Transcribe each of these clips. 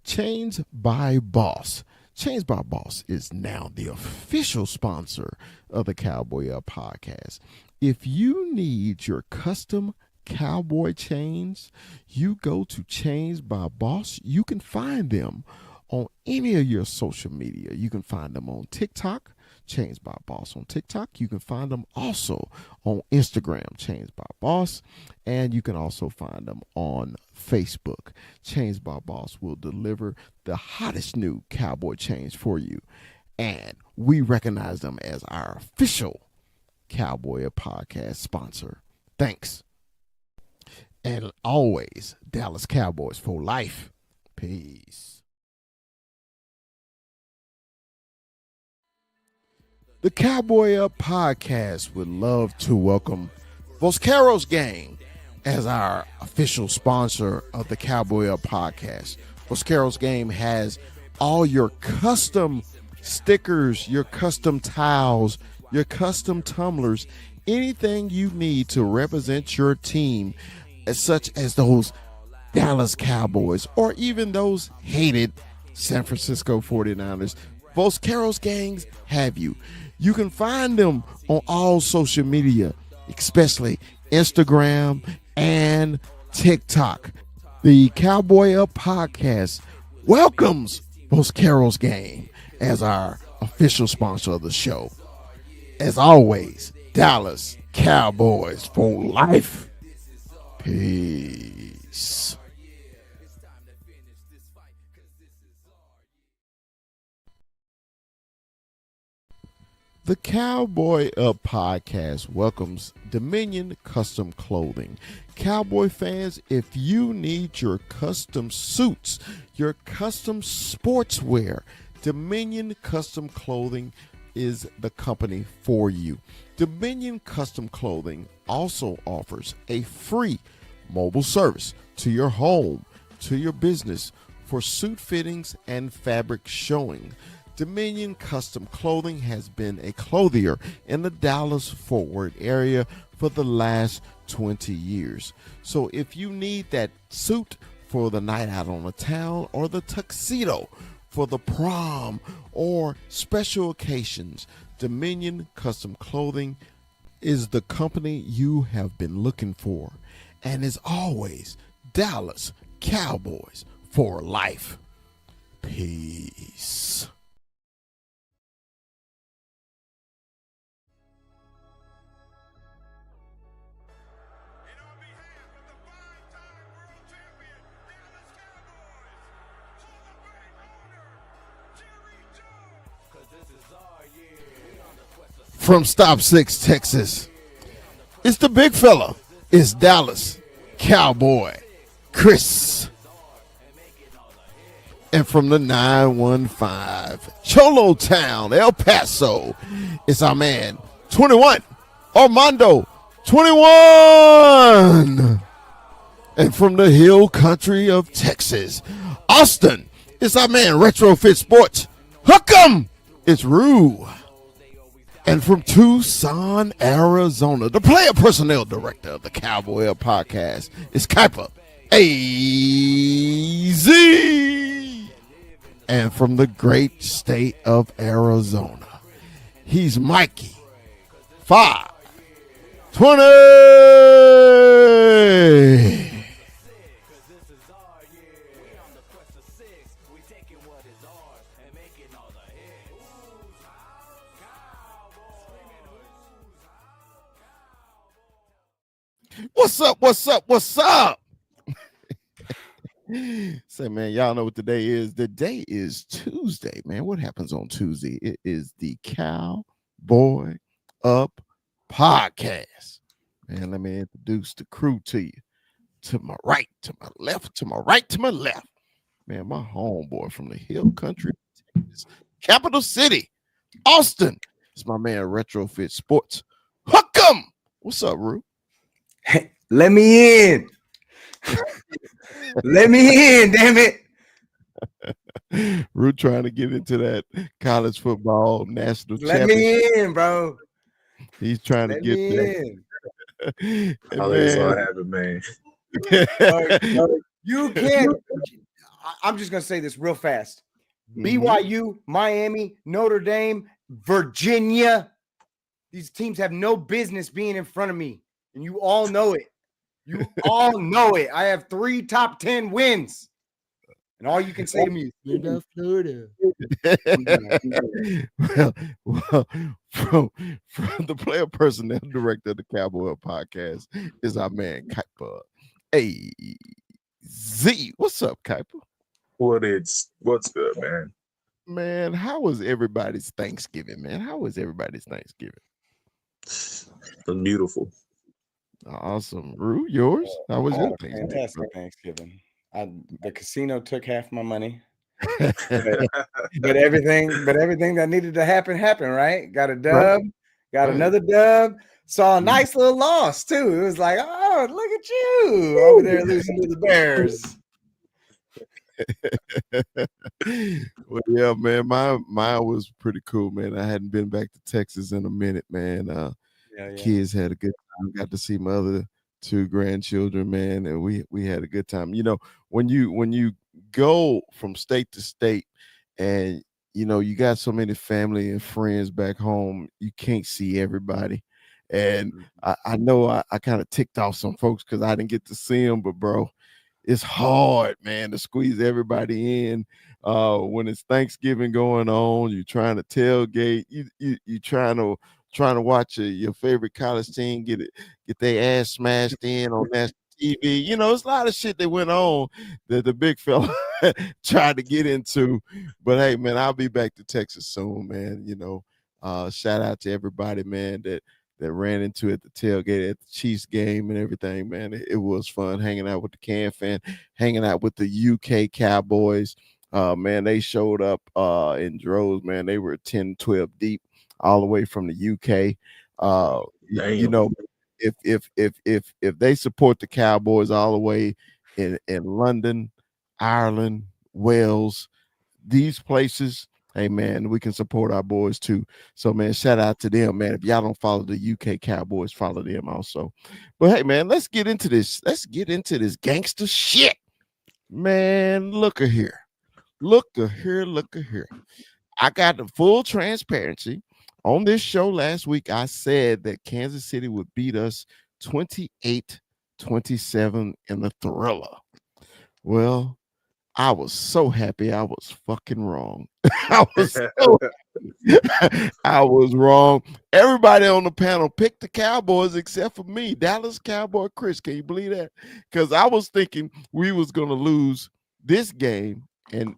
Chains by Boss. Chains by Boss is now the official sponsor of the Cowboy Up podcast. If you need your custom cowboy chains, you go to Chains by Boss. You can find them on any of your social media. You can find them on TikTok, Chains by Boss on TikTok. You can find them also on Instagram, Chains by Boss, and you can also find them on Facebook. Chains by Boss will deliver the hottest new cowboy chains for you, and we recognize them as our official Cowboy Podcast sponsor. Thanks. And always, Dallas Cowboys for life. Peace. The Cowboy Up podcast would love to welcome Vosqueros Gang as our official sponsor of the Cowboy Up podcast. Vosqueros Game has all your custom stickers, your custom towels, your custom tumblers, anything you need to represent your team, such as those Dallas Cowboys or even those hated San Francisco 49ers. Vosqueros Gangs have you. You can find them on all social media, especially Instagram and TikTok. The Cowboy Up podcast welcomes Vosqueros Gang as our official sponsor of the show. As always, Dallas Cowboys for life. Peace. The Cowboy Up podcast welcomes Dominion Custom Clothing. Cowboy fans, if you need your custom suits, your custom sportswear, Dominion Custom Clothing is the company for you. Dominion Custom Clothing also offers a free mobile service to your home, to your business for suit fittings and fabric showing. Dominion Custom Clothing has been a clothier in the Dallas-Fort Worth area for the last 20 years. So if you need that suit for the night out on the town or the tuxedo for the prom or special occasions, Dominion Custom Clothing is the company you have been looking for. And as always, Dallas Cowboys for life. Peace. From Stop 6, Texas, it's the big fella. It's Dallas Cowboy Chris. And from the 915, Cholo Town, El Paso, it's our man, 21, Armando, 21. And from the hill country of Texas, Austin, it's our man, Retrofit Sports, Hook 'em, it's Rue. And from Tucson, Arizona, the player personnel director of the Cowboy Up podcast is Kuiper AZ. And from the great state of Arizona, he's Mikey 520. What's up? What's up? What's up? Say, man, y'all know what today is. The day is Tuesday, man. What happens on Tuesday? It is the Cowboy Up podcast. Man, let me introduce the crew to you. to my right, to my left, to my right, to my left. Man, my homeboy from the hill country, Texas, capital city, Austin. It's my man Retrofit Sports. Hook 'em! What's up, Rue? Let me in. Let me in, damn it. Rue trying to get into that college football national Let championship. me in, bro. He's trying to Let get me there. in. Hey, Holidays all man. happen, man. You can't. I'm just going to say this real fast. BYU, Miami, Notre Dame, Virginia. These teams have no business being in front of me. And you all know it. You all know it. I have 3 top 10 wins. And all you can say to me is, "You're not Florida." well, from the player personnel director of the Cowboy podcast is our man Kuiper. Hey, Z, what's up, Kuiper? What's good, man? Man, how was everybody's Thanksgiving, man? How was everybody's Thanksgiving? Beautiful. Awesome. Rue, yours? How was your Thanksgiving? Fantastic Thanksgiving. The casino took half my money. but everything that needed to happen happened, right? Got a dub, got another dub, saw a nice little loss too. It was like, oh, look at you over there losing to the Bears. Well, yeah, man, mine was pretty cool, man. I hadn't been back to Texas in a minute, man. Kids had a good time. Got to see my other 2 grandchildren, man, and we had a good time. You know, when you go from state to state, and you got so many family and friends back home, you can't see everybody. And I know I kind of ticked off some folks because I didn't get to see them, but bro, it's hard, man, to squeeze everybody in. When it's Thanksgiving going on, you're trying to tailgate, you trying to watch your favorite college team get their ass smashed in on national TV. It's a lot of shit that went on that the big fella tried to get into. But hey, man, I'll be back to Texas soon, man. Shout out to everybody, man, that ran into at the tailgate at the Chiefs game and everything, man. It was fun hanging out with the Can fan, hanging out with the UK Cowboys. Man, they showed up in droves, man. They were 10, 12 deep all the way from the UK. If they support the Cowboys all the way in London, Ireland, Wales, these places, hey man, we can support our boys too. So man, shout out to them, man. If y'all don't follow the UK Cowboys, follow them also. But hey man, let's get into this. Let's get into this gangster shit. Man, look at here. Look at here. Look at here. I got the full transparency. On this show last week, I said that Kansas City would beat us 28-27 in the Thriller. Well, I was so happy I was fucking wrong. I was I was wrong. Everybody on the panel picked the Cowboys except for me, Dallas Cowboy Chris. Can you believe that? Because I was thinking we was gonna lose this game and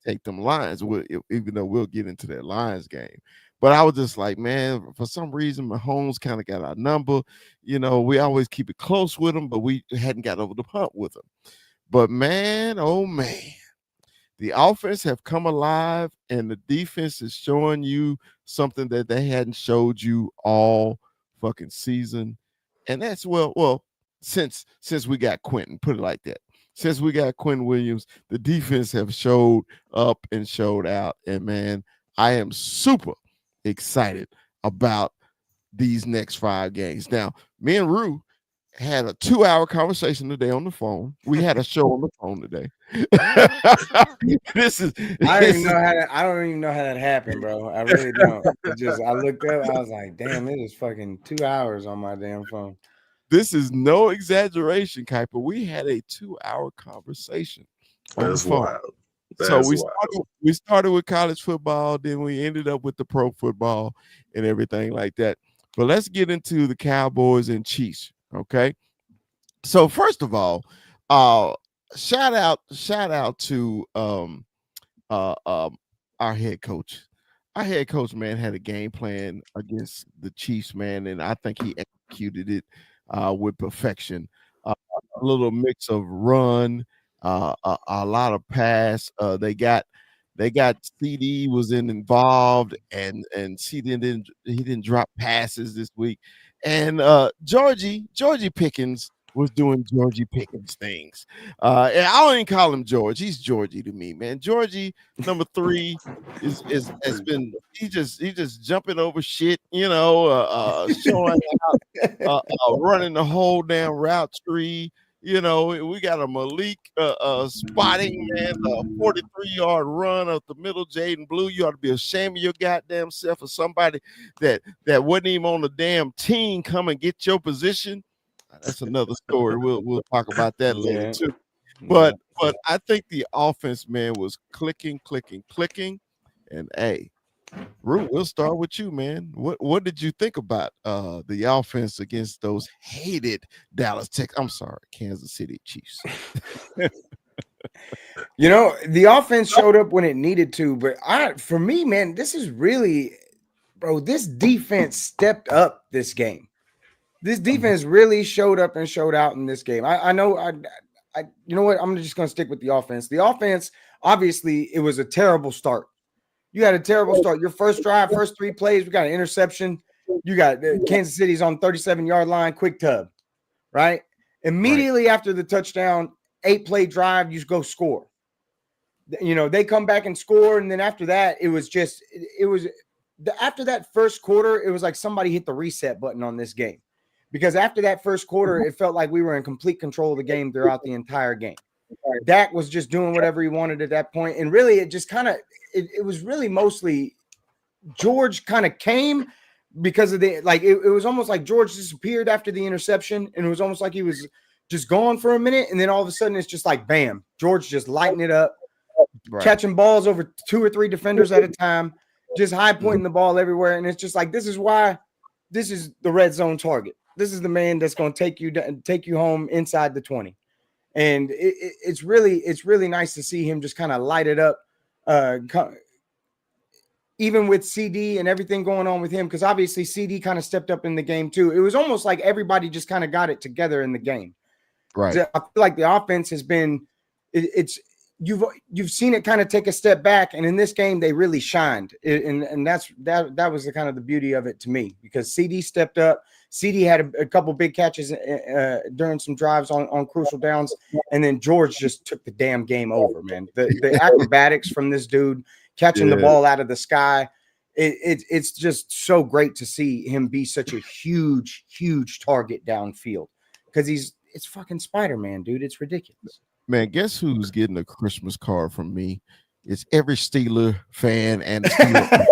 take them Lions, even though we'll get into that Lions game. But I was just like, man, for some reason, Mahomes kind of got our number. We always keep it close with them, but we hadn't got over the hump with them. But man, oh man, the offense have come alive, and the defense is showing you something that they hadn't showed you all fucking season. And that's since we got Quentin, put it like that. Since we got Quentin Williams, the defense have showed up and showed out. And man, I am super excited about these next 5 games. Now, me and Rue had a 2-hour conversation today on the phone. We had a show on the phone today. I don't even know how that happened, bro. I really don't. I looked up, I was like, damn, it is fucking 2 hours on my damn phone. This is no exaggeration, Kuiper. We had a 2-hour conversation on the phone. Wild. So we started with college football, then we ended up with the pro football and everything like that. But let's get into the Cowboys and Chiefs. Okay. So first of all, shout out to our head coach. Our head coach, man, had a game plan against the Chiefs, man, and I think he executed it with perfection. a little mix of run, a lot of pass. They got CD was involved, and CD he didn't drop passes this week, and Georgie Pickens was doing Georgie Pickens things. And I don't even call him George. He's Georgie to me, man. Georgie number 3 is has been he just jumping over shit, showing running the whole damn route tree. We got a Malik spotting, man, a 43-yard run up the middle. Jaden Blue, you ought to be ashamed of your goddamn self, or somebody that wasn't even on the damn team come and get your position. That's another story. We'll talk about that later too. But I think the offense, man, was clicking, and hey, Root, we'll start with you, man. What did you think about the offense against those hated Kansas City Chiefs? The offense showed up when it needed to, but for me, man, this is really, bro, this defense stepped up this game. This defense really showed up and showed out in this game. I know you know what? I'm just going to stick with the offense. The offense, obviously, it was a terrible start. You had a terrible start. Your first drive, first 3 plays, we got an interception. You got Kansas City's on 37-yard line, quick tub, right? Immediately after the touchdown, 8-play drive, you go score. They come back and score, and then after that, after that first quarter, it was like somebody hit the reset button on this game. Because after that first quarter, it felt like we were in complete control of the game throughout the entire game. Dak was just doing whatever he wanted at that point. And really, it just kind of it was really mostly George kind of came because of it was almost like George disappeared after the interception, and it was almost like he was just gone for a minute, and then all of a sudden it's just like bam, George just lighting it up, catching balls over 2 or 3 defenders at a time, just high pointing the ball everywhere. And it's just like, this is why this is the red zone target. This is the man that's going to take you home inside the 20. And it's really nice to see him just kind of light it up, even with CD and everything going on with him, because obviously CD kind of stepped up in the game too. It was almost like everybody just kind of got it together in the game. Right. I feel like the offense has been you've seen it kind of take a step back, and in this game they really shined, and that was the kind of the beauty of it to me, because CD stepped up. CD had a couple big catches during some drives on crucial downs, and then George just took the damn game over, man. The acrobatics from this dude catching the ball out of the sky, it's just so great to see him be such a huge target downfield, because it's fucking Spider-Man, dude. It's ridiculous. Man, guess who's getting a Christmas card from me? It's every Steeler fan and Steeler.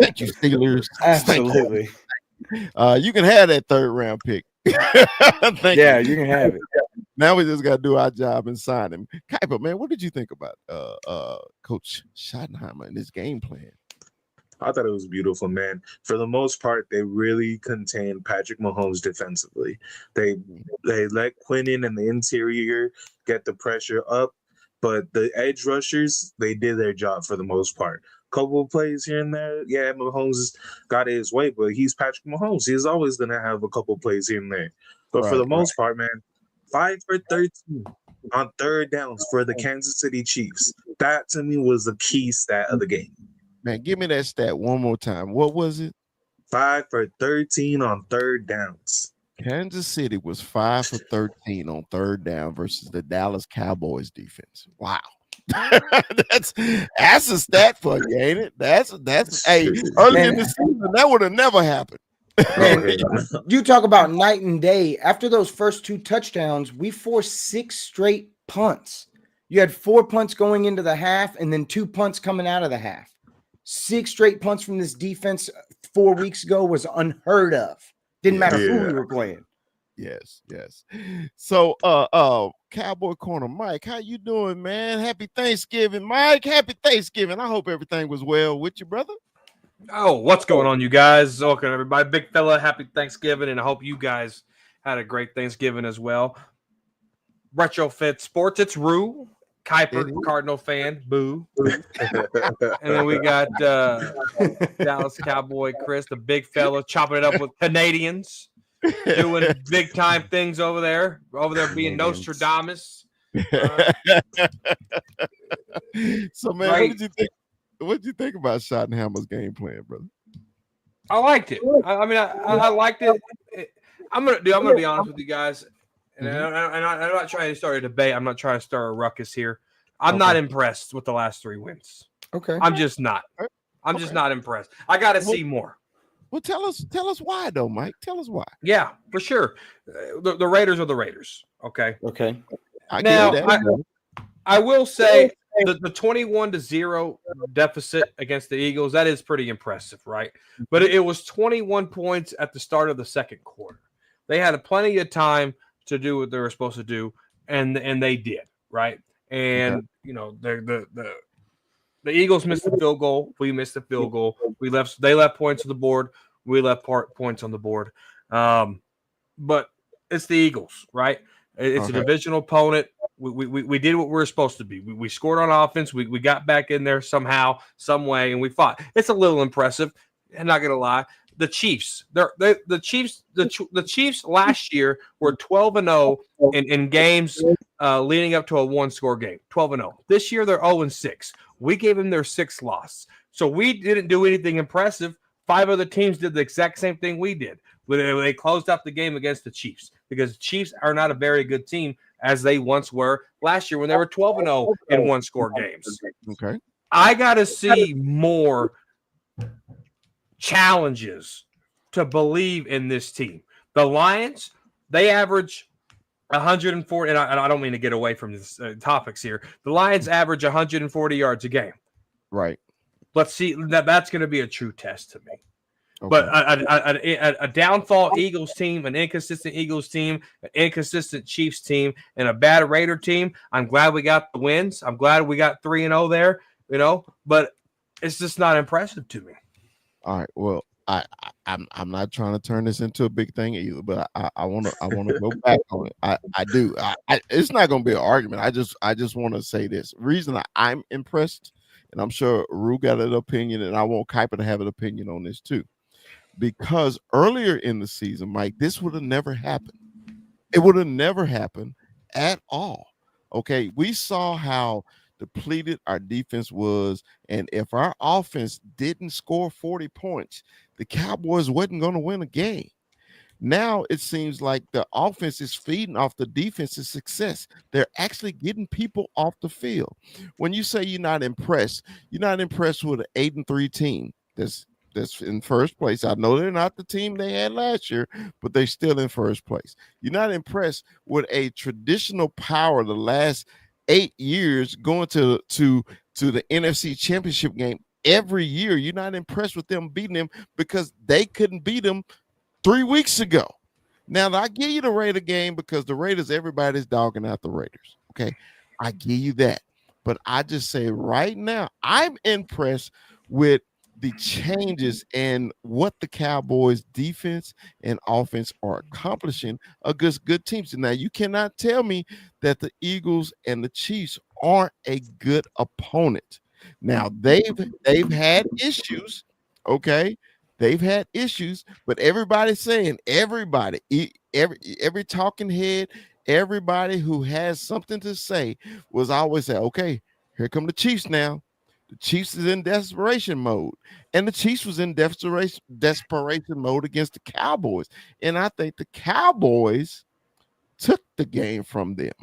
Thank you, Steelers. Absolutely. You can have that 3rd round pick. You can have it. Now we just got to do our job and sign him. Kuiper, man, what did you think about Coach Schottenheimer and his game plan? I thought it was beautiful, man. For the most part, they really contained Patrick Mahomes defensively. They let Quinnen and the interior get the pressure up, but the edge rushers, they did their job for the most part. Couple of plays here and there, Mahomes got his way, but he's Patrick Mahomes. He's always going to have a couple plays here and there. But for the most part, man, 5 for 13 on 3rd downs for the Kansas City Chiefs. That, to me, was the key stat of the game. Man, give me that stat one more time. What was it? 5 for 13 on 3rd downs. Kansas City was 5 for 13 on 3rd down versus the Dallas Cowboys defense. Wow. that's a stat for you, ain't it? That's hey, early in the season, that would have never happened. Man, you talk about night and day. After those first 2 touchdowns, we forced 6 straight punts. You had 4 punts going into the half and then 2 punts coming out of the half. 6 straight punts from this defense 4 weeks ago was unheard of. Didn't matter who we were playing. Yes. So, Cowboy Corner Mike, how you doing, man? Happy Thanksgiving, Mike. Happy Thanksgiving. I hope everything was well with you, brother. Oh, what's going on, you guys? Welcome, everybody. Big fella, happy Thanksgiving, and I hope you guys had a great Thanksgiving as well. Retrofit Sports, it's Rue. Kuiper, Cardinal fan, boo. And then we got Dallas Cowboy Chris, the big fella, chopping it up with Canadians. doing big time things over there being Man. Nostradamus. So, man, Right. what did you think? What did you think about Schottenhammer's game plan, brother? I liked it. I mean, I liked it. I'm gonna be honest with you guys, and I'm not trying to start a debate. I'm not trying to start a ruckus here. I'm not impressed with the last 3 wins. Okay. I'm just not. I'm just not impressed. I got to see more. Well, tell us why, though, Mike. Tell us why. Yeah, for sure. The Raiders are the Raiders. Okay. Okay. I will say the 21-0 deficit against the Eagles, that is pretty impressive, right? But it was 21 points at the start of the second quarter. They had plenty of time to do what they were supposed to do, and they did, right? And the Eagles missed the field goal. We missed the field goal. They left points on the board. We left points on the board. But it's the Eagles, right? It's a divisional opponent. We did what we were supposed to be. We scored on offense. We got back in there somehow, some way, and we fought. It's a little impressive. I'm not gonna lie. The Chiefs, the Chiefs last year were 12-0 in games leading up to a 1-score game. 12-0. This year they're 0-6. We gave them their 6th loss, so we didn't do anything impressive. 5 other teams did the exact same thing we did. They closed out the game against the Chiefs because the Chiefs are not a very good team as they once were last year when they were 12-0 in 1-score games. Okay. I got to see more challenges to believe in this team. The Lions, they average 140, and I don't mean to get away from this topics here. The Lions average 140 yards a game. Right. Let's see. That's going to be a true test to me. Okay. But a downfall Eagles team, an inconsistent Eagles team, an inconsistent Chiefs team, and a bad Raider team. I'm glad we got the wins. I'm glad we got 3-0 there, but it's just not impressive to me. All right. Well, I'm not trying to turn this into a big thing either, but I want to go back on it. I do. It's not going to be an argument. I just want to say this. Reason I'm impressed, and I'm sure Rue got an opinion, and I want Kuiper to have an opinion on this too. Because earlier in the season, Mike, this would have never happened. It would have never happened at all. Okay, we saw how depleted our defense was, and if our offense didn't score 40 points, the Cowboys wasn't going to win a game. Now it seems like the offense is feeding off the defense's success. They're actually getting people off the field. When you say you're not impressed with an 8-3 team that's in first place. I know they're not the team they had last year, but they're still in first place. You're not impressed with a traditional power the last 8 years going to the NFC Championship game every year. You're not impressed with them beating them because they couldn't beat them 3 weeks ago. Now, I give you the Raider game because the Raiders, everybody's dogging out the Raiders. Okay, I give you that. But I just say right now, I'm impressed with the changes and what the Cowboys defense and offense are accomplishing against good teams. Now, you cannot tell me that the Eagles and the Chiefs aren't a good opponent. Now, they've had issues, okay? They've had issues, but everybody's saying, every talking head, everybody who has something to say was always say, okay, here come the Chiefs now. The Chiefs is in desperation mode, and the Chiefs was in desperation mode against the Cowboys. And I think the Cowboys took the game from them.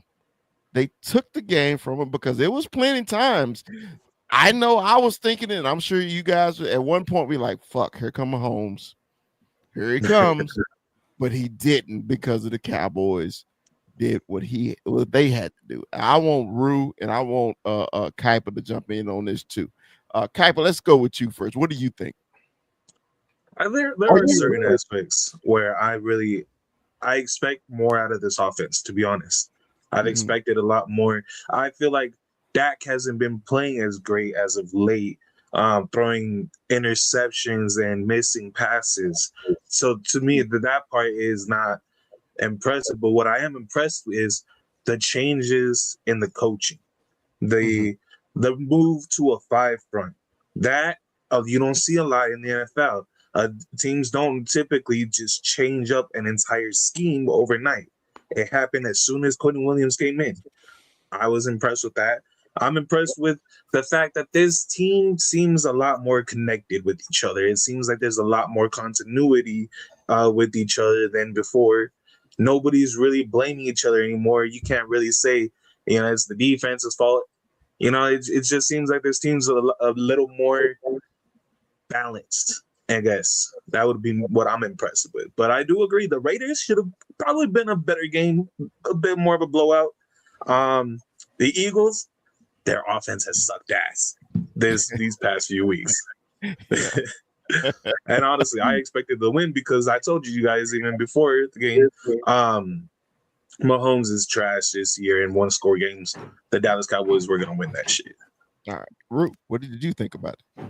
They took the game from them because there was plenty times. I know I was thinking, and I'm sure you guys at one point be like, fuck, here come Mahomes. Here he comes. But he didn't because of the Cowboys did what they had to do. I want Rue and I want Kuiper to jump in on this too. Kuiper, let's go with you first. What do you think? There are certain aspects where I expect more out of this offense, to be honest. I've expected a lot more. I feel like Dak hasn't been playing as great as of late, throwing interceptions and missing passes. So to me, that part is not impressive. But what I am impressed with is the changes in the coaching, the move to a 5 front. That you don't see a lot in the NFL. Teams don't typically just change up an entire scheme overnight. It happened as soon as Quentin Williams came in. I was impressed with that. I'm impressed with the fact that this team seems a lot more connected with each other. It seems like there's a lot more continuity with each other than before. Nobody's really blaming each other anymore. You can't really say, it's the defense's fault. It just seems like this team's a little more balanced, I guess. That would be what I'm impressed with. But I do agree the Raiders should have probably been a better game, a bit more of a blowout. The Eagles, their offense has sucked ass these past few weeks. And honestly, I expected the win because I told you guys even before the game, Mahomes is trash this year in one-score games. The Dallas Cowboys were going to win that shit. All right. Root, what did you think about it?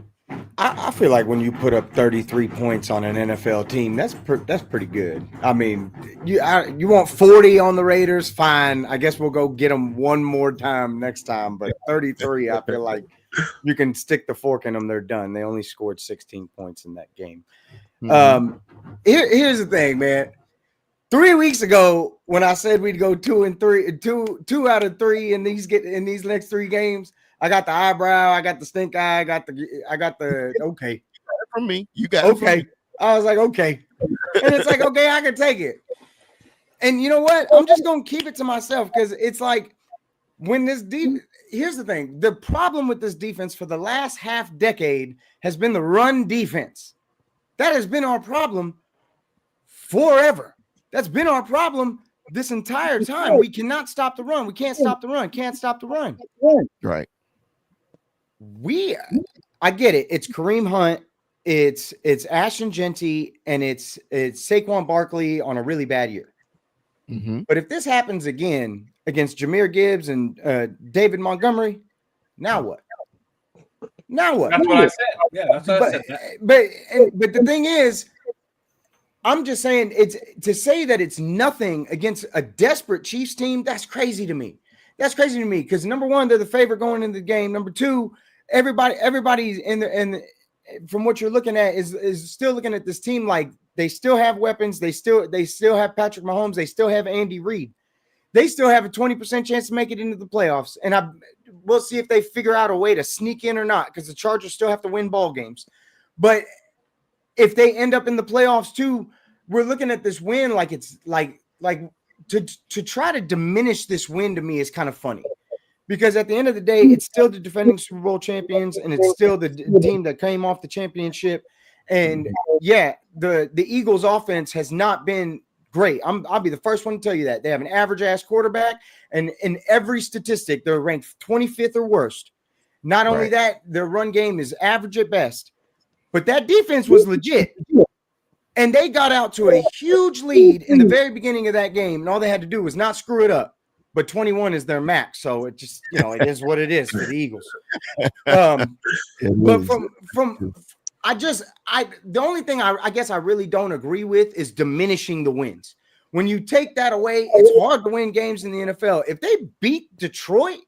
I feel like when you put up 33 points on an NFL team, that's pretty good. I mean, you want 40 on the Raiders? Fine. I guess we'll go get them one more time next time. But 33, I feel like you can stick the fork in them. They're done. They only scored 16 points in that game. Mm-hmm. Here's the thing, man. 3 weeks ago, when I said we'd go 2 out of 3 in these next 3 games, I got the eyebrow, I got the stink eye, I got the okay. From me, you got okay. I was like, okay, and it's like, okay, I can take it. And you know what? I'm just gonna keep it to myself because it's like when here's the thing: the problem with this defense for the last half decade has been the run defense. That has been our problem forever. That's been our problem this entire time. We cannot stop the run. We can't stop the run. Can't stop the run. Right. I get it. It's Kareem Hunt, it's Ashton Genty, and it's Saquon Barkley on a really bad year. Mm-hmm. But if this happens again against Jahmyr Gibbs and David Montgomery, now what? Now what? That's what I said. Yeah, that's what I said. But the thing is, I'm just saying it's to say that it's nothing against a desperate Chiefs team. That's crazy to me. That's crazy to me because number one, they're the favorite going into the game. Number two, everybody's from what you're looking at is still looking at this team like they still have weapons. They still have Patrick Mahomes. They still have Andy Reid. They still have a 20% chance to make it into the playoffs. And we'll see if they figure out a way to sneak in or not because the Chargers still have to win ball games. But if they end up in the playoffs too, we're looking at this win like it's like to try to diminish this win to me is kind of funny. Because at the end of the day, it's still the defending Super Bowl champions, and it's still the team that came off the championship. And yeah, the Eagles' offense has not been great. I'll be the first one to tell you that. They have an average-ass quarterback, and in every statistic, they're ranked 25th or worst. Not only that, their run game is average at best. But that defense was legit. And they got out to a huge lead in the very beginning of that game, and all they had to do was not screw it up. But 21 is their max, so it just, it is what it is for the Eagles. But the only thing I guess I really don't agree with is diminishing the wins. When you take that away, it's hard to win games in the NFL. If they beat Detroit,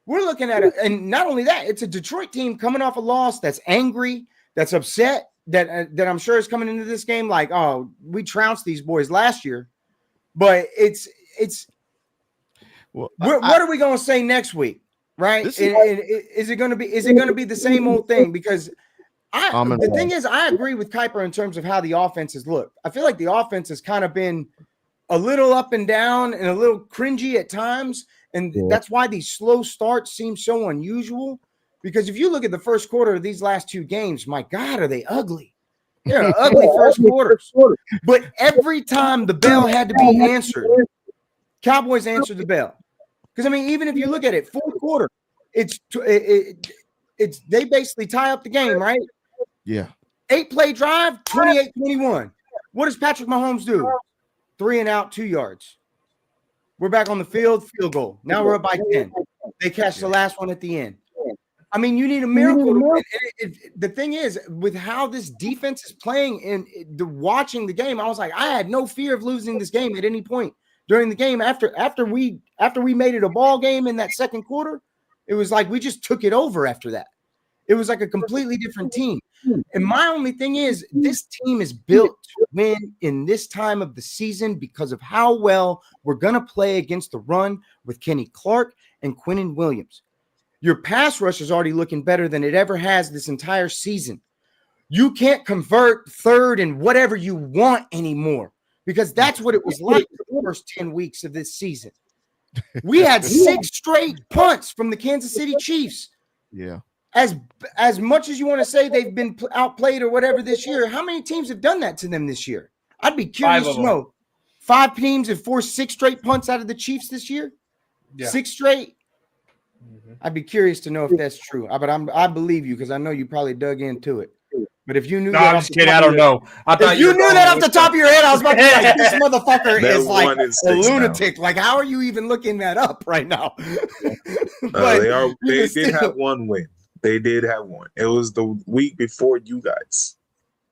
we're looking at it, and not only that, it's a Detroit team coming off a loss that's angry, that's upset, that I'm sure is coming into this game like, oh, we trounced these boys last year, but it's. Well, what are we going to say next week, right? Is it going to be the same old thing? Because the thing is, I agree with Kuiper in terms of how the offense has looked. I feel like the offense has kind of been a little up and down and a little cringy at times, and that's why these slow starts seem so unusual. Because if you look at the first quarter of these last 2 games, my God, are they ugly? They're ugly first quarters. But every time the bell had to be answered, Cowboys answered the bell. Because, I mean, even if you look at it, fourth quarter, it's they basically tie up the game, right? Yeah. 8-play drive, 28-21. What does Patrick Mahomes do? 3 and out, 2 yards. We're back on the field goal. Now we're up by 10. They catch the last one at the end. I mean, you need a miracle. The thing is, with how this defense is playing and watching the game, I was like, I had no fear of losing this game at any point. During the game, after we made it a ball game in that second quarter, it was like we just took it over after that. It was like a completely different team. And my only thing is, this team is built to win in this time of the season because of how well we're going to play against the run with Kenny Clark and Quinnen Williams. Your pass rush is already looking better than it ever has this entire season. You can't convert third and whatever you want anymore because that's what it was like the first 10 weeks of this season. We had 6 straight punts from the Kansas City Chiefs. Yeah. As much as you want to say they've been outplayed or whatever this year, how many teams have done that to them this year? I'd be curious to know. 5 teams have forced 6 straight punts out of the Chiefs this year? Yeah. 6 straight? I'd be curious to know if that's true. But I believe you because I know you probably dug into it. But if you knew that, I'm just kidding. I don't know. If you knew that off the top of your head, I was about to be like, this motherfucker is like a lunatic. Like, how are you even looking that up right now? They did have one win. They did have one. It was the week before you guys.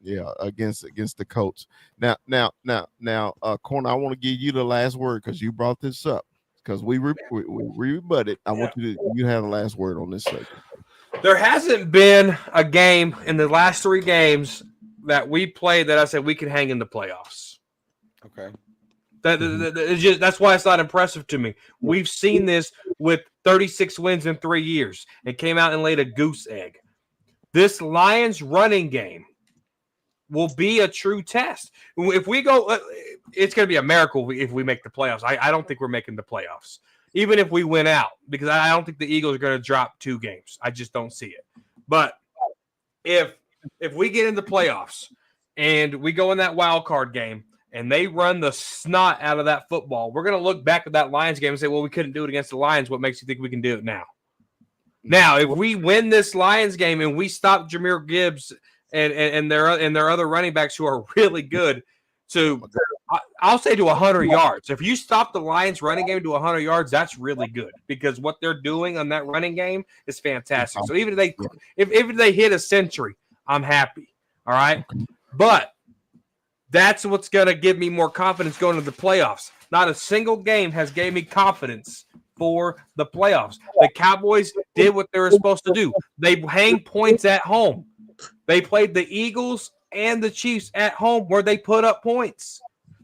Yeah, against the Colts. Now, Corner, I want to give you the last word because you brought this up. Because we rebutted. I want you to have the last word on this segment. There hasn't been a game in the last 3 games that we played that I said we can hang in the playoffs. Okay. That's why it's not impressive to me. We've seen this with 36 wins in 3 years and came out and laid a goose egg. This Lions running game will be a true test. If we go, it's going to be a miracle if we make the playoffs. I don't think we're making the playoffs. Even if we win out, because I don't think the Eagles are going to drop 2 games. I just don't see it. But if we get into playoffs and we go in that wild card game and they run the snot out of that football, we're going to look back at that Lions game and say, well, we couldn't do it against the Lions. What makes you think we can do it now? Now, if we win this Lions game and we stop Jahmyr Gibbs and their other running backs who are really good to – I'll say to 100 yards. If you stop the Lions running game to 100 yards, that's really good because what they're doing on that running game is fantastic. So even if they hit a century, I'm happy. All right. But that's what's going to give me more confidence going to the playoffs. Not a single game has gave me confidence for the playoffs. The Cowboys did what they were supposed to do. They hang points at home. They played the Eagles and the Chiefs at home where they put up points.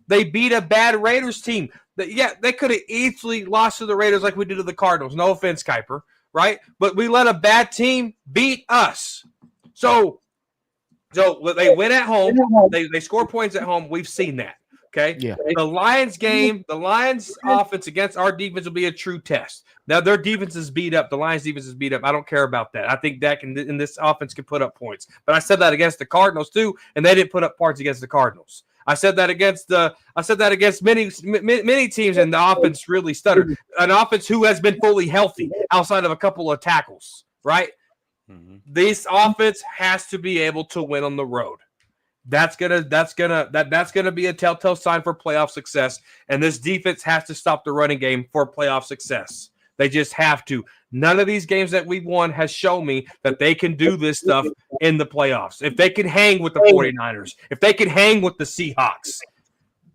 They beat a bad Raiders team. They could have easily lost to the Raiders like we did to the Cardinals. No offense, Kuiper, right? But we let a bad team beat us. So they win at home. They score points at home. We've seen that. Okay. Yeah. The Lions game, the Lions offense against our defense will be a true test. Now their defense is beat up. The Lions defense is beat up. I don't care about that. I think Dak and this offense can put up points. But I said that against the Cardinals too, and they didn't put up points against the Cardinals. I said that against many teams, and the offense really stuttered. An offense who has been fully healthy outside of a couple of tackles, right? Mm-hmm. This offense has to be able to win on the road. That's gonna be a telltale sign for playoff success. And this defense has to stop the running game for playoff success. They just have to. None of these games that we've won has shown me that they can do this stuff in the playoffs. If they can hang with the 49ers, if they can hang with the Seahawks,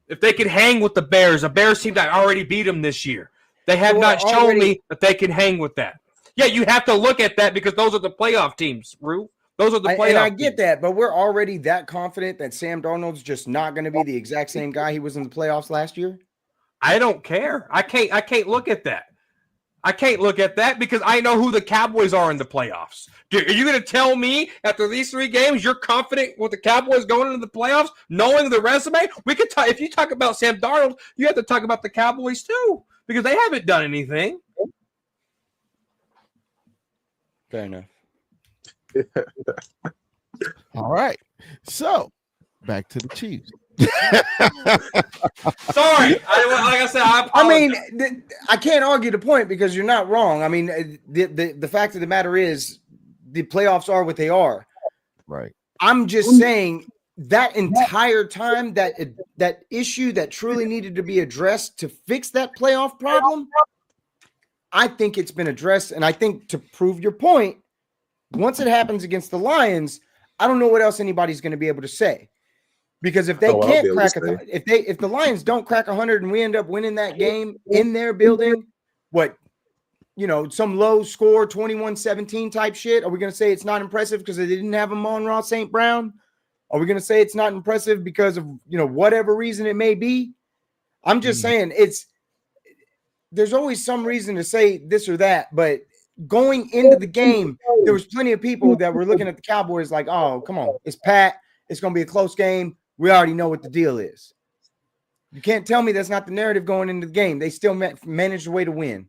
if they can hang with the Bears, a Bears team that already beat them this year, they have not shown me that they can hang with that. Yeah, you have to look at that because those are the playoff teams, Rue. Those are the playoff teams. I get that, but we're already that confident that Sam Darnold's just not going to be the exact same guy he was in the playoffs last year? I don't care. I can't look at that. I can't look at that because I know who the Cowboys are in the playoffs. Dude, are you going to tell me after these 3 games you're confident with the Cowboys going into the playoffs, knowing the resume? We could talk. If you talk about Sam Darnold, you have to talk about the Cowboys too because they haven't done anything. Fair enough. All right. So back to the Chiefs. Sorry, like I said, I mean, I can't argue the point because you're not wrong. I mean, the fact of the matter is, the playoffs are what they are. Right. I'm just saying that entire time that issue that truly needed to be addressed to fix that playoff problem, I think it's been addressed. And I think to prove your point, once it happens against the Lions, I don't know what else anybody's going to be able to say. Because if they can't crack if the Lions don't crack 100 and we end up winning that game in their building, what some low score 21-17 type shit? Are we going to say it's not impressive because they didn't have Amon-Ra St. Brown? Are we going to say it's not impressive because of, whatever reason it may be? I'm just saying there's always some reason to say this or that, but going into the game, there was plenty of people that were looking at the Cowboys like, oh, come on, it's Pat. It's going to be a close game. We already know what the deal is. You can't tell me that's not the narrative going into the game. They still managed a way to win.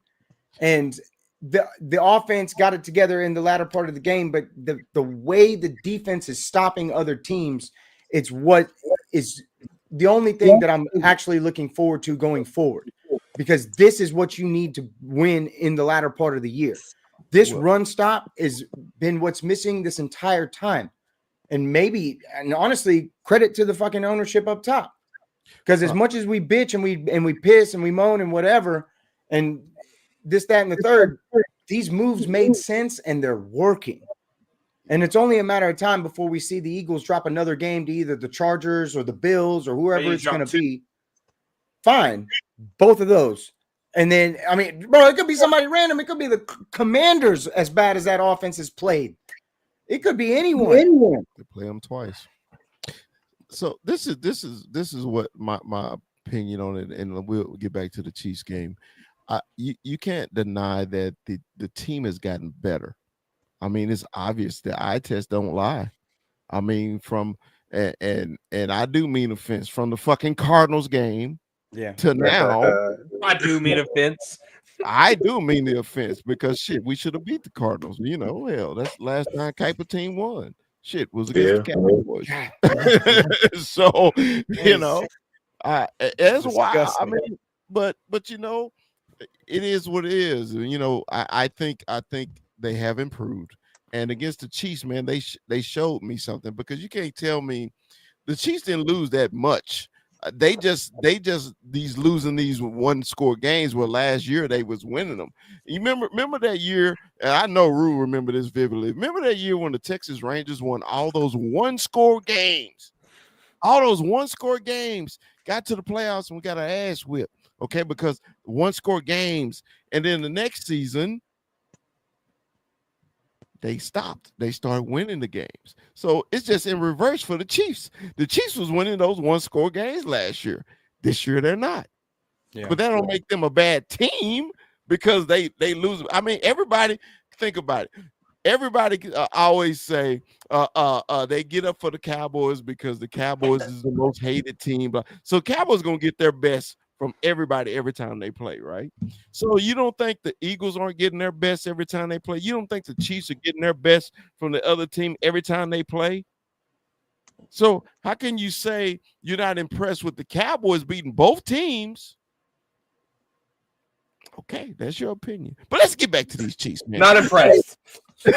And the offense got it together in the latter part of the game, but the way the defense is stopping other teams, it's what is the only thing that I'm actually looking forward to going forward, because this is what you need to win in the latter part of the year. This run stop has been what's missing this entire time. And honestly, credit to the fucking ownership up top. Because as much as we bitch and we piss and we moan and whatever, and this, that, and the third, these moves made sense and they're working. And it's only a matter of time before we see the Eagles drop another game to either the Chargers or the Bills or whoever it's going to be. Fine. Both of those. And then, bro, it could be somebody random. It could be the Commanders, as bad as that offense is played. It could be anyone. They play them twice. So this is what my opinion on it, and we'll get back to the Chiefs game. You can't deny that the team has gotten better. It's obvious. The eye test don't lie. From and I do mean offense, from the fucking Cardinals game to now. I do mean offense. I do mean the offense, because shit, we should have beat the Cardinals. Hell, that's the last time Kuiper team won. Shit was against the Cowboys. So that's why. But it is what it is. I think they have improved, and against the Chiefs, man, they showed me something, because you can't tell me the Chiefs didn't lose that much. They just these losing these one score games where last year they was winning them. You remember that year? And I know Rue remember this vividly. Remember that year when the Texas Rangers won all those one score games? All those one score games, got to the playoffs and we got our ass whipped. Okay, because one score games, and then the next season they stopped. They started winning the games. So it's just in reverse for the Chiefs. The Chiefs was winning those one-score games last year. This year they're not. Yeah. But that don't make them a bad team because they lose. Everybody, think about it. Everybody always say they get up for the Cowboys because the Cowboys is the most hated team. So Cowboys going to get their best from everybody every time they play, right? So you don't think the Eagles aren't getting their best every time they play? You don't think the Chiefs are getting their best from the other team every time they play? So how can you say you're not impressed with the Cowboys beating both teams? Okay, that's your opinion. But let's get back to these Chiefs, man. Not impressed. Real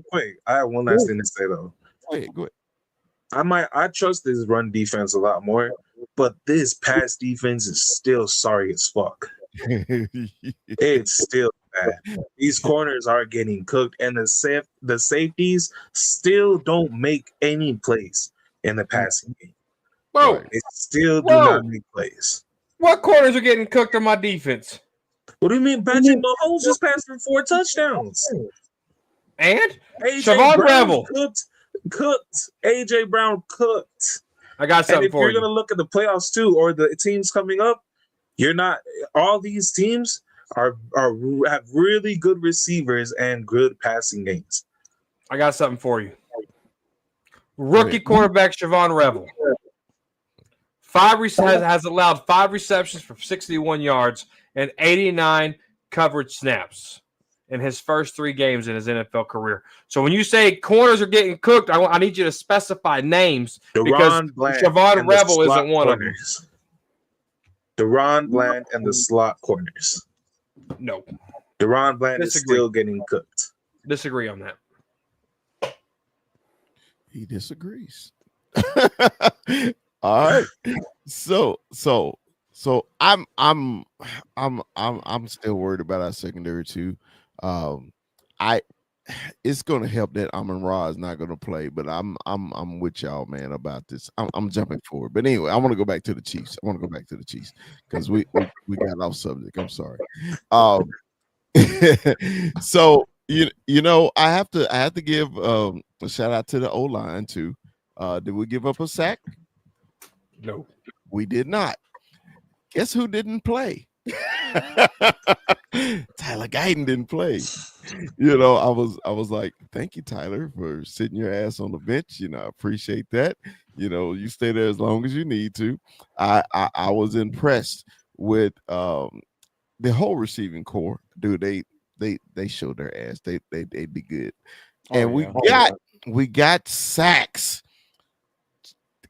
quick, I have one last thing to say though. Go ahead. I trust this run defense a lot more, but this pass defense is still sorry as fuck. It's still bad. These corners are getting cooked, and the safeties still don't make any plays in the passing game. Whoa! They still do not make plays. What corners are getting cooked on my defense? What do you mean? Patrick Mahomes just passed for 4 touchdowns. And Siobhan Revel cooked. AJ Brown cooked. I got something for you. If you're going to look at the playoffs too, or the teams coming up, you're not. All these teams have really good receivers and good passing games. I got something for you. Rookie cornerback Siobhan Revel has allowed 5 receptions for 61 yards and 89 coverage snaps in his first 3 games in his NFL career. So when you say corners are getting cooked, I need you to specify names because Siobhan Revel isn't one of them. Deron Bland and the slot corners. No. Deron Bland is still getting cooked. Disagree on that. He disagrees. All right. So I'm still worried about our secondary too. I it's gonna help that Amon-Ra is not gonna play, but I'm with y'all, man, about this. I'm jumping forward. But anyway, I want to go back to the Chiefs. Because we got off subject. I'm sorry. So you know, I have to give a shout out to the O-line too. Did we give up a sack? No. We did not. Guess who didn't play? Tyler Guyton didn't play. You know, I was like, thank you, Tyler, for sitting your ass on the bench. You know, I appreciate that. You know, you stay there as long as you need to. I was impressed with the whole receiving core. Dude, they showed their ass. They did good. And we got sacks.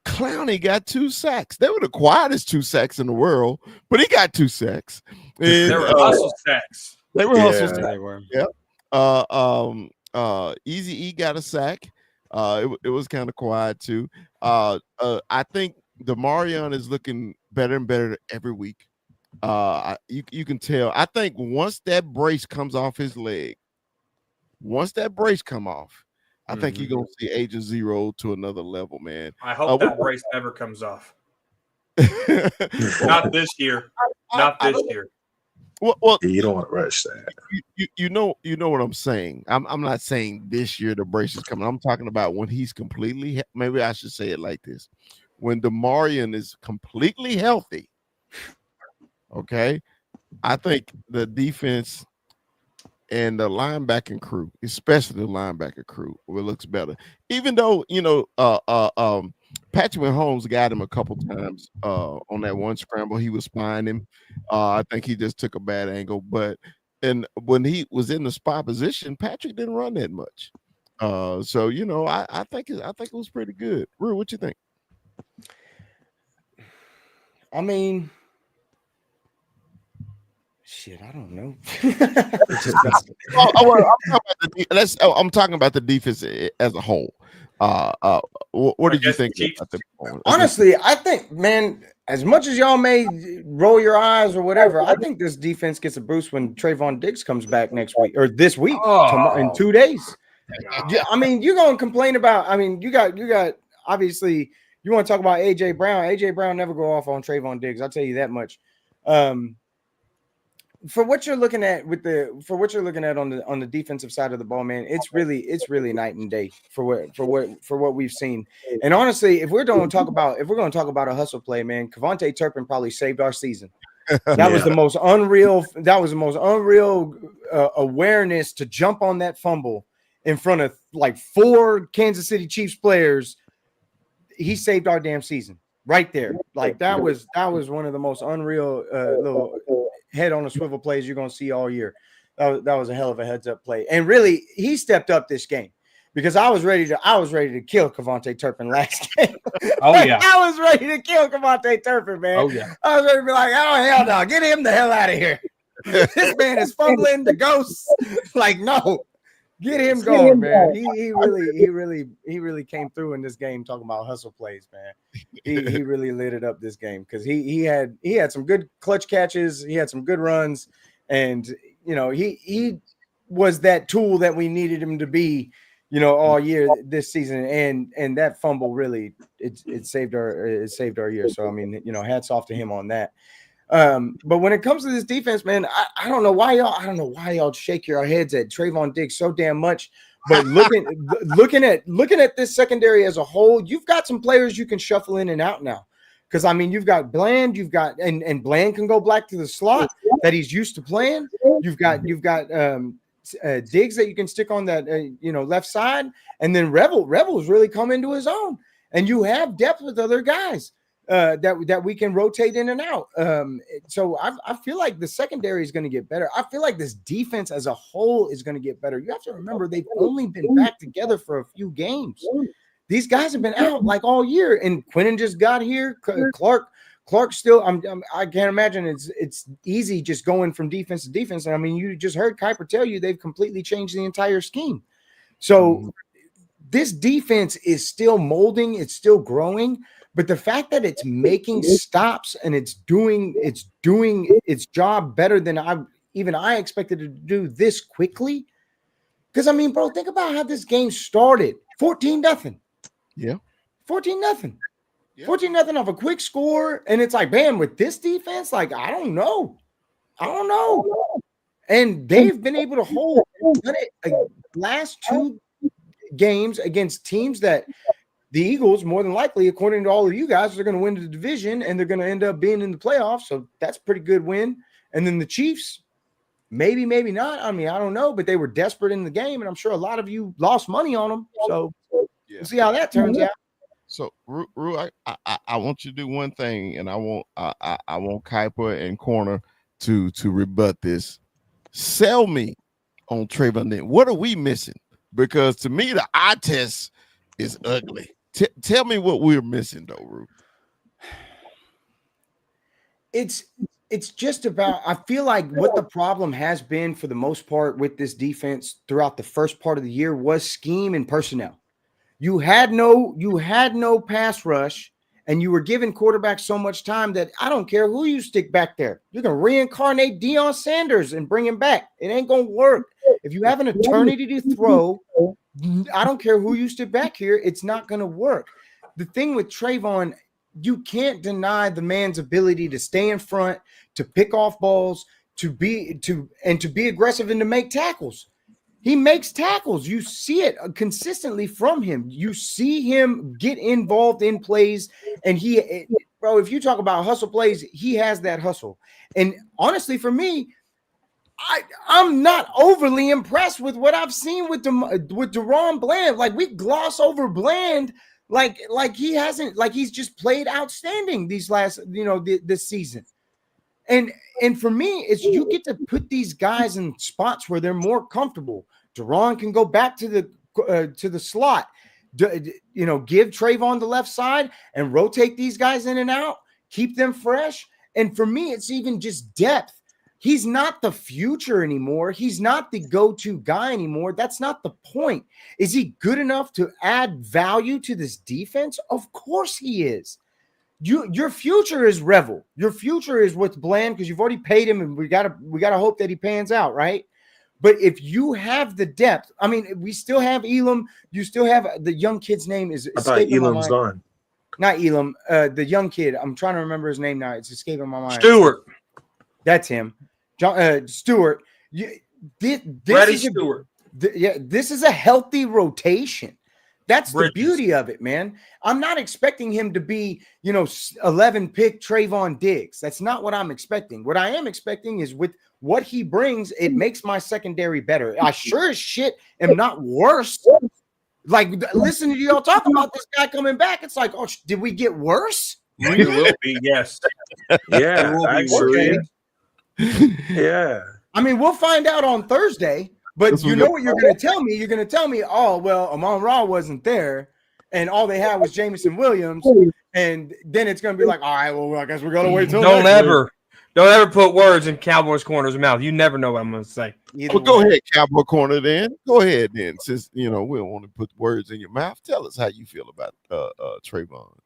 Clowney got 2 sacks. They were the quietest 2 sacks in the world, but he got 2 sacks. And, they were hustle sacks. They were hustle sacks. They were. Yeah. Easy E got a sack. It was kind of quiet too. I think Demarion is looking better and better every week. You can tell. I think once that brace comes off his leg, I think you're gonna see Agent Zero to another level, man. I hope that brace never comes off. Not this year. Not this year. Well, you don't want to rush that. You know what I'm saying. I'm not saying this year the brace is coming. I'm talking about when he's completely. Maybe I should say it like this: when Demarion is completely healthy. Okay, I think the defense and the linebacking crew, especially the linebacker crew, it looks better. Even though Patrick Mahomes got him a couple times on that one scramble, he was spying him. I think he just took a bad angle, but and when he was in the spy position, Patrick didn't run that much. So I think it was pretty good. Rue, what you think? I mean, shit, I don't know. I'm talking about the defense as a whole. What did you think? Honestly, I think, man, as much as y'all may roll your eyes or whatever, I think this defense gets a boost when Trayvon Diggs comes back next week or this week, in 2 days. I mean, you're gonna complain about. I mean, you got obviously you want to talk about AJ Brown. AJ Brown never go off on Trayvon Diggs. I'll tell you that much. For what you're looking at on the defensive side of the ball, man, it's really night and day for what we've seen. And honestly, if we're going to talk about a hustle play, man, Kevontae Turpin probably saved our season. That was the most unreal. That was the most unreal awareness to jump on that fumble in front of like 4 Kansas City Chiefs players. He saved our damn season right there. Like that was one of the most unreal little head on a swivel plays you're gonna see all year. That was a hell of a heads up play. And really, he stepped up this game because I was ready to kill Kevontae Turpin last game. Oh yeah, I was ready to kill Kevontae Turpin, man. Oh yeah, I was ready to be like, oh hell no, get him the hell out of here. This man is fumbling the ghosts. Like no. Get him going, man. He really came through in this game talking about hustle plays, man. He really lit it up this game because he had some good clutch catches, he had some good runs, and he was that tool that we needed him to be, all year this season. And that fumble really it saved our year. So I mean, hats off to him on that. But when it comes to this defense, man, I don't know why y'all shake your heads at Trayvon Diggs so damn much. But looking at this secondary as a whole, you've got some players you can shuffle in and out now. Because I mean, you've got Bland, and Bland can go back to the slot that he's used to playing. You've got Diggs that you can stick on that left side, and then Rebel's really come into his own, and you have depth with other guys. That we can rotate in and out. So I feel like the secondary is going to get better. I feel like this defense as a whole is going to get better. You have to remember they've only been back together for a few games. These guys have been out like all year, and Quinnen just got here. Clark still. I can't imagine it's easy just going from defense to defense. And I mean, you just heard Kuiper tell you they've completely changed the entire scheme. So this defense is still molding. It's still growing. But the fact that it's making stops and it's doing its job better than I expected it to do this quickly, Because, I mean, bro, think about how this game started. 14-0. Yeah. 14-0. Yeah. 14-0 off a quick score. And it's like, man, with this defense, like, I don't know. And they've been able to hold it last two games against teams that the Eagles, more than likely, according to all of you guys, are going to win the division and they're going to end up being in the playoffs. So that's a pretty good win. And then the Chiefs, maybe not. I mean, I don't know, but they were desperate in the game, and I'm sure a lot of you lost money on them. So we'll see how that turns out. So, Rue, I want you to do one thing, and I want Kuiper and Corner to rebut this. Sell me on Trayvon Diggs. What are we missing? Because to me, the eye test is ugly. Tell me what we're missing, though, Rue. It's just about, I feel like what the problem has been for the most part with this defense throughout the first part of the year was scheme and personnel. You had no pass rush, and you were giving quarterbacks so much time that I don't care who you stick back there. You can reincarnate Deion Sanders and bring him back. It ain't going to work. If you have an eternity to throw, I don't care who you stick back here. It's not going to work. The thing with Trayvon, you can't deny the man's ability to stay in front, to pick off balls, to be aggressive and to make tackles. He makes tackles. You see it consistently from him. You see him get involved in plays, and if you talk about hustle plays, he has that hustle. And honestly, for me, I'm not overly impressed with what I've seen with DaRon Bland. Like, we gloss over Bland like he hasn't, like he's just played outstanding these last, this season. And for me, it's you get to put these guys in spots where they're more comfortable. DaRon can go back to the slot, give Trayvon the left side and rotate these guys in and out, keep them fresh. And for me, it's even just depth. He's not the future anymore. He's not the go-to guy anymore. That's not the point. Is he good enough to add value to this defense? Of course he is. Your future is Revel. Your future is what's Bland, because you've already paid him, and we gotta hope that he pans out, right? But if you have the depth, I mean, we still have Elam. You still have the young kid's name is escaping my mind. Elam's gone. Not Elam. The young kid. I'm trying to remember his name now. It's escaping my mind. Stewart. That's him. Stewart. Freddie Stewart. This is a healthy rotation. That's the beauty of it, man. I'm not expecting him to be, 11 pick Trayvon Diggs. That's not what I'm expecting. What I am expecting is with what he brings, it makes my secondary better. I sure as shit am not worse. Like, listen to y'all talk about this guy coming back. It's like, oh, did we get worse? It will be, yes. Yeah, actually. Yeah. I mean, we'll find out on Thursday. But you know what you're going to tell me? You're going to tell me, oh, well, Amon-Ra wasn't there, and all they had was Jameson Williams, and then it's going to be like, all right, well, I guess we're going to wait till Don't ever put words in Cowboys Corner's mouth. You never know what I'm going to say. Well, go ahead, Cowboy Corner, then. Go ahead, then. Since, we don't want to put words in your mouth, tell us how you feel about Trayvon.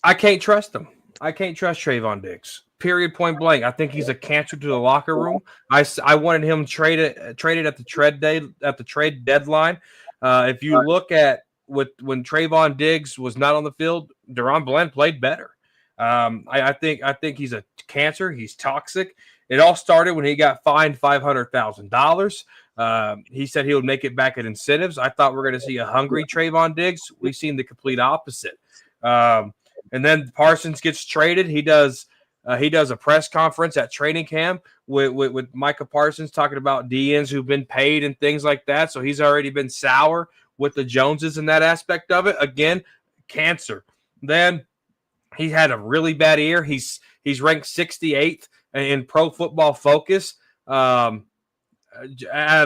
I can't trust him. I can't trust Trayvon Diggs. Period, point blank. I think he's a cancer to the locker room. I wanted him traded at the trade deadline. If you look at when Trayvon Diggs was not on the field, DaRon Bland played better. I think he's a cancer. He's toxic. It all started when he got fined $500,000. He said he would make it back at incentives. I thought we were going to see a hungry Trayvon Diggs. We've seen the complete opposite. And then Parsons gets traded. He does a press conference at training camp with Micah Parsons talking about DNs who've been paid and things like that. So he's already been sour with the Joneses in that aspect of it. Again, cancer. Then he had a really bad year. He's ranked 68th in Pro Football Focus out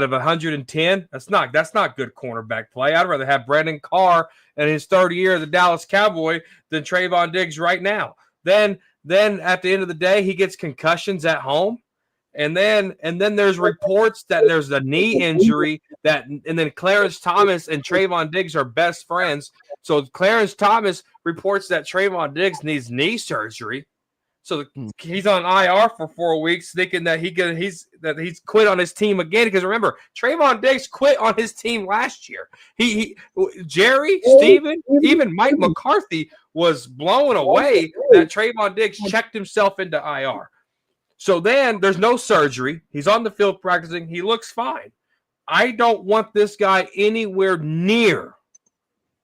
of 110. That's not good cornerback play. I'd rather have Brandon Carr in his third year of the Dallas Cowboy than Trayvon Diggs right now. Then at the end of the day, he gets concussions at home. And then there's reports that there's a knee injury and then Clarence Thomas and Trayvon Diggs are best friends. So Clarence Thomas reports that Trayvon Diggs needs knee surgery. So he's on IR for 4 weeks, thinking that he's quit on his team again. Because remember, Trayvon Diggs quit on his team last year. Jerry, Steven, even Mike McCarthy was blown away that Trayvon Diggs checked himself into IR. So then there's no surgery. He's on the field practicing. He looks fine. I don't want this guy anywhere near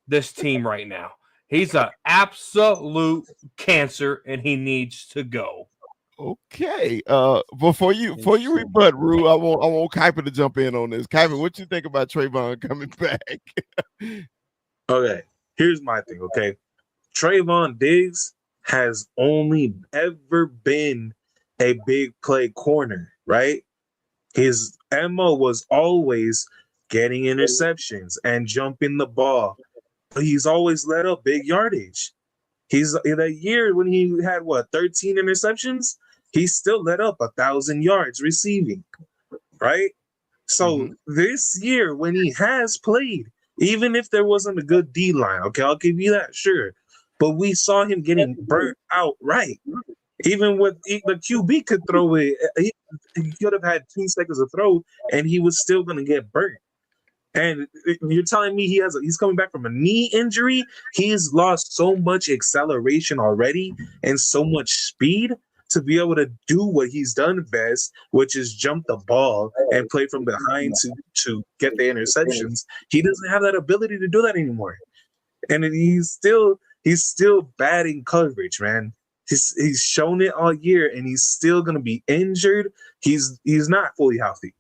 this team right now. He's an absolute cancer, and he needs to go. Okay. Before you rebut, Rue, I want Kuiper to jump in on this. Kuiper, what you think about Trayvon coming back? Okay, here's my thing. Okay, Trayvon Diggs has only ever been a big play corner, right? His MO was always getting interceptions and jumping the ball. But he's always let up big yardage. He's in a year when he had 13 interceptions, he still let up 1,000 yards receiving, right? So this year when he has played, even if there wasn't a good D line, okay, I'll give you that, sure. But we saw him getting burnt out, right? Even with the QB could throw it, he could have had 2 seconds to throw, and he was still going to get burnt. And you're telling me he's coming back from a knee injury? He's lost so much acceleration already and so much speed to be able to do what he's done best, which is jump the ball and play from behind to get the interceptions. He doesn't have that ability to do that anymore. And he's still bad in coverage, man. He's shown it all year, and he's still gonna be injured. He's not fully healthy.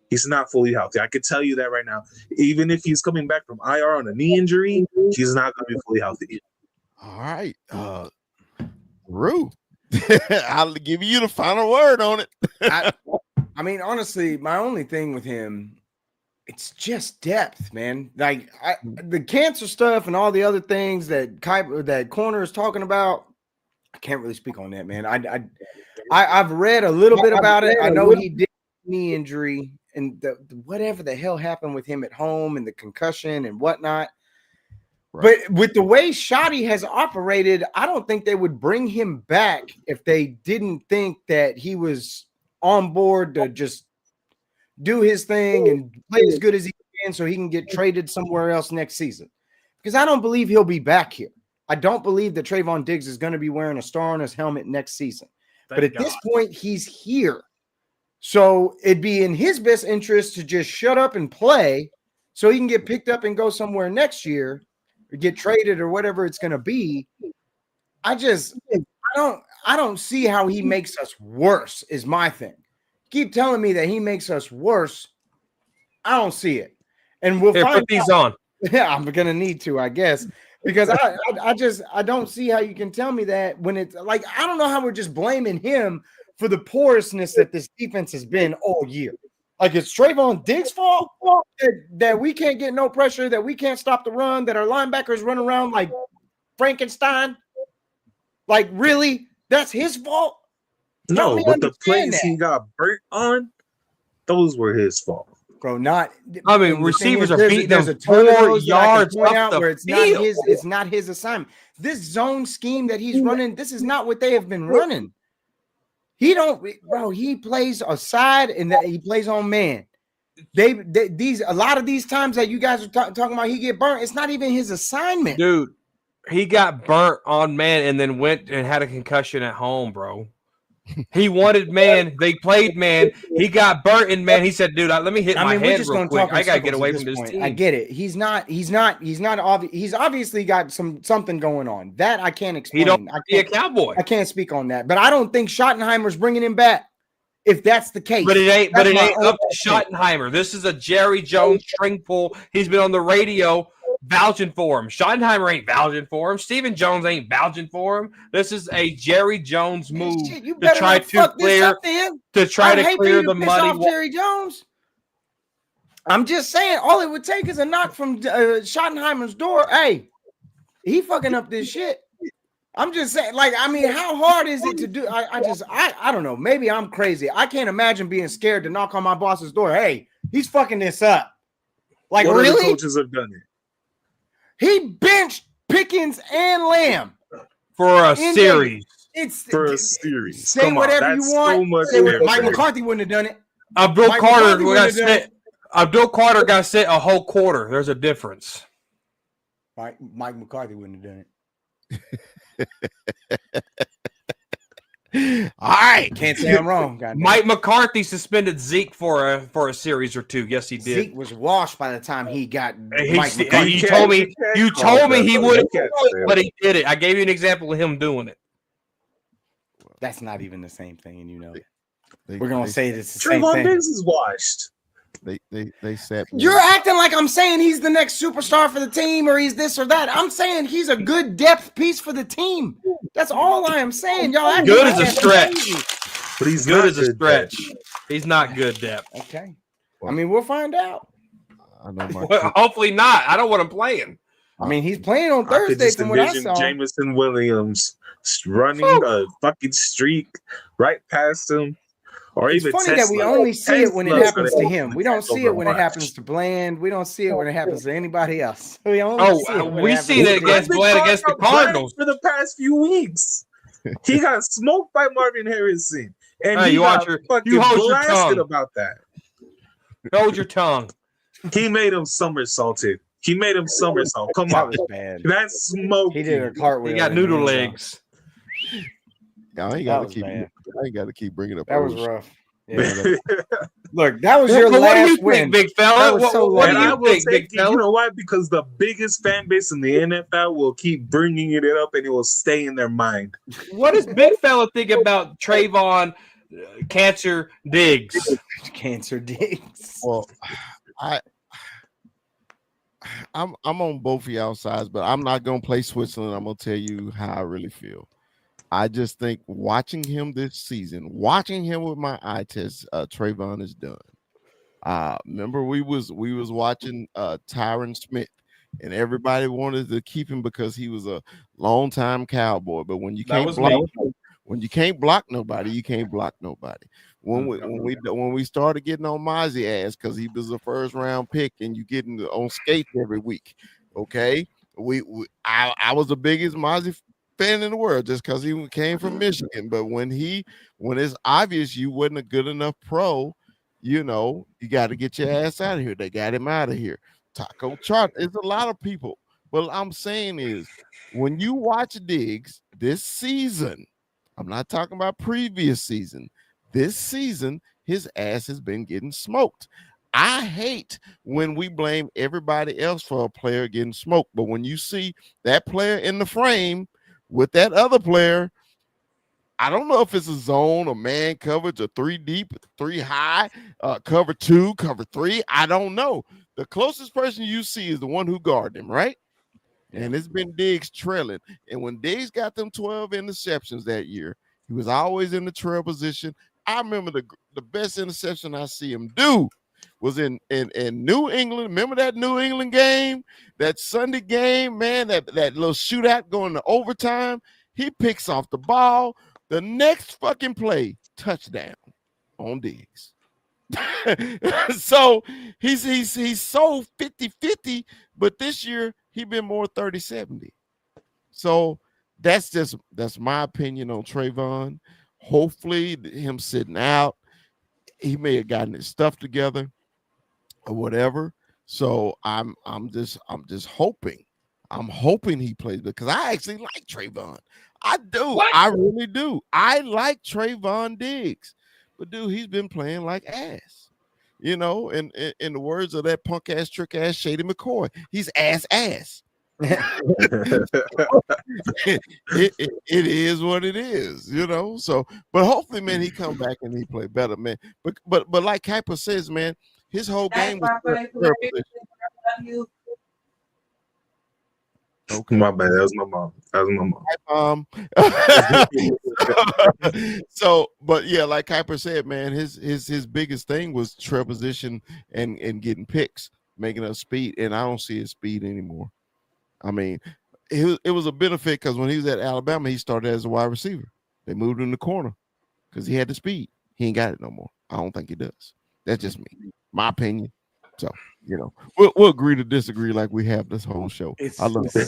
He's not fully healthy. I could tell you that right now. Even if he's coming back from IR on a knee injury, he's not going to be fully healthy. All right. Rue, I'll give you the final word on it. I mean, honestly, my only thing with him, it's just depth, man. Like the cancer stuff and all the other things that Corner is talking about, I can't really speak on that, man. I've read a little bit about it. I know he did knee injury and whatever the hell happened with him at home and the concussion and whatnot. Right. But with the way Shoddy has operated, I don't think they would bring him back if they didn't think that he was on board to just do his thing and play as good as he can so he can get traded somewhere else next season. Because I don't believe he'll be back here. I don't believe that Trayvon Diggs is going to be wearing a star on his helmet next season. But at this point, he's here. So it'd be in his best interest to just shut up and play so he can get picked up and go somewhere next year or get traded or whatever it's going to be. I don't see how he makes us worse is my thing. Keep telling me that he makes us worse. I don't see it. And we'll find put these on. Yeah, I'm going to need to, I guess, because I don't see how you can tell me that when it's like, I don't know how we're just blaming him for the porousness that this defense has been all year. Like it's Trayvon Diggs' fault that we can't get no pressure, that we can't stop the run, that our linebackers run around like Frankenstein. Like, really? That's his fault? No, but the plays he got burnt on, those were his fault. Bro, not. I mean, receivers are beating them 4 yards up the where it's field. It's not his assignment. This zone scheme that he's running, this is not what they have been running. He plays aside and he plays on man. A lot of these times that you guys are talking about, he get burnt. It's not even his assignment, dude. He got burnt on man and then went and had a concussion at home, bro. He wanted man. They played man. He got burnt in man. He said, "Dude, let me hit my head real quick. I gotta get away from this team." I get it. He's obvious. He's obviously got something going on that I can't explain. He don't be a Cowboy. I can't speak on that, but I don't think Schottenheimer's bringing him back. If that's the case, but it ain't up to Schottenheimer. This is a Jerry Jones string pull. He's been on the radio vouching for him. Schottenheimer ain't vouching for him. Stephen Jones ain't vouching for him. This is a Jerry Jones move to try to clear the muddy. Jerry Jones. I'm just saying, all it would take is a knock from Schottenheimer's door. Hey, he fucking up this shit. I'm just saying, like, I mean, how hard is it to do? I don't know. Maybe I'm crazy. I can't imagine being scared to knock on my boss's door. Hey, he's fucking this up. Like, what really? Other coaches have done it. He benched Pickens and Lamb for a series. It's for a series. Say Come whatever on, you that's want. so much Say what, Mike different. McCarthy wouldn't have done it. Abdul Mike Carter McCarthy got wouldn't have done set. Abdul Carter got set a whole quarter. There's a difference. Mike McCarthy wouldn't have done it. All right. Can't say I'm wrong. goddamn. Mike McCarthy suspended Zeke for a series or two. Yes, he did. Zeke was washed by the time he got And Mike McCarthy. you told me he wouldn't, can't say but he did it. I gave you an example of him doing it. That's not even the same thing, and you know it. They- We're gonna they- say it's the same Trayvon thing. Diggs is washed. They sat. You're acting like I'm saying he's the next superstar for the team or he's this or that. I'm saying he's a good depth piece for the team. That's all I am saying. Y'all acting Good like as a that's stretch. crazy. But he's Good not as a good stretch. depth. He's not good depth. Okay. I mean, we'll find out. I know my Well, hopefully not. I don't want him playing. I mean, he's playing on I could Thursday just from what I envision saw. Jameson Williams running a fucking streak right past him. Or It's even funny that we Tesla. only see it when it Tesla's happens gonna to him. We don't see it when it happens to Bland. We don't see it when it happens to anybody else. We only see it when we it see happens that to against him. Bland against the Cardinals. for the past few weeks. He got smoked by Marvin Harrison, and Hey, he you got hold fucking your blasted tongue. about that. Hold your tongue. He made him somersaulted. He made him somersault. Come That on, was bad. that's smoking. He did a cartwheel. He got in the noodle end zone. legs. I ain't That got to was keep. bad. I ain't got to keep bringing up. That was old shit. rough. Yeah. Look, that was your Well, what do you last win. think, big That fella? was so What do And lame. I you will think, big take it. You fella? know why? Because the biggest fan base in the NFL will keep bringing it up, and it will stay in their mind. What does big fella think about Trayvon Cancer Diggs? Cancer Diggs. Well, I'm on both of y'all sides, but I'm not gonna play Switzerland. I'm gonna tell you how I really feel. I just think watching him this season, watching him with my eye test, Trayvon is done. Remember we was watching Tyron Smith, and everybody wanted to keep him because he was a longtime Cowboy. But when you That can't was block, me. when you can't block nobody, you can't block nobody. When we started getting on Mozzie ass because he was a first round pick, and you getting on skates every week, okay? I was the biggest Mozzie fan in the world just because he came from Michigan. But when it's obvious you wasn't a good enough pro, you know, you got to get your ass out of here. They got him out of here. Taco Chart, there's a lot of people. But I'm saying is when you watch Diggs this season, I'm not talking about previous season. This season, his ass has been getting smoked. I hate when we blame everybody else for a player getting smoked. But when you see that player in the frame with that other player, I don't know if it's a zone, a man coverage, a 3 deep, 3 high, cover 2, cover 3. I don't know. The closest person you see is the one who guarded him, right? And it's been Diggs trailing. And when Diggs got them 12 interceptions that year, he was always in the trail position. I remember the best interception I see him do was in New England. Remember that New England game, that Sunday game, man, that little shootout going to overtime. He picks off the ball. The next fucking play, touchdown on Diggs. So he's so 50-50, but this year he been more 30-70. So that's my opinion on Trayvon. Hopefully him sitting out, he may have gotten his stuff together or whatever. So I'm just hoping. I'm hoping he plays because I actually like Trayvon. I do. What? I really do. I like Trayvon Diggs. But dude, he's been playing like ass. You know, in the words of that punk ass trick ass Shady McCoy, he's ass. It is what it is, you know. So, but hopefully, man, he come back and he play better, man. But like Kuiper says, man, his whole game was okay. My bad. That was my mom. So, but yeah, like Kuiper said, man, his biggest thing was trail position and getting picks, making us speed, and I don't see his speed anymore. I mean, it was a benefit because when he was at Alabama, he started as a wide receiver. They moved him in the corner because he had the speed. He ain't got it no more. I don't think he does. That's just me, my opinion. So, you know, we'll agree to disagree like we have this whole show. It's I love it.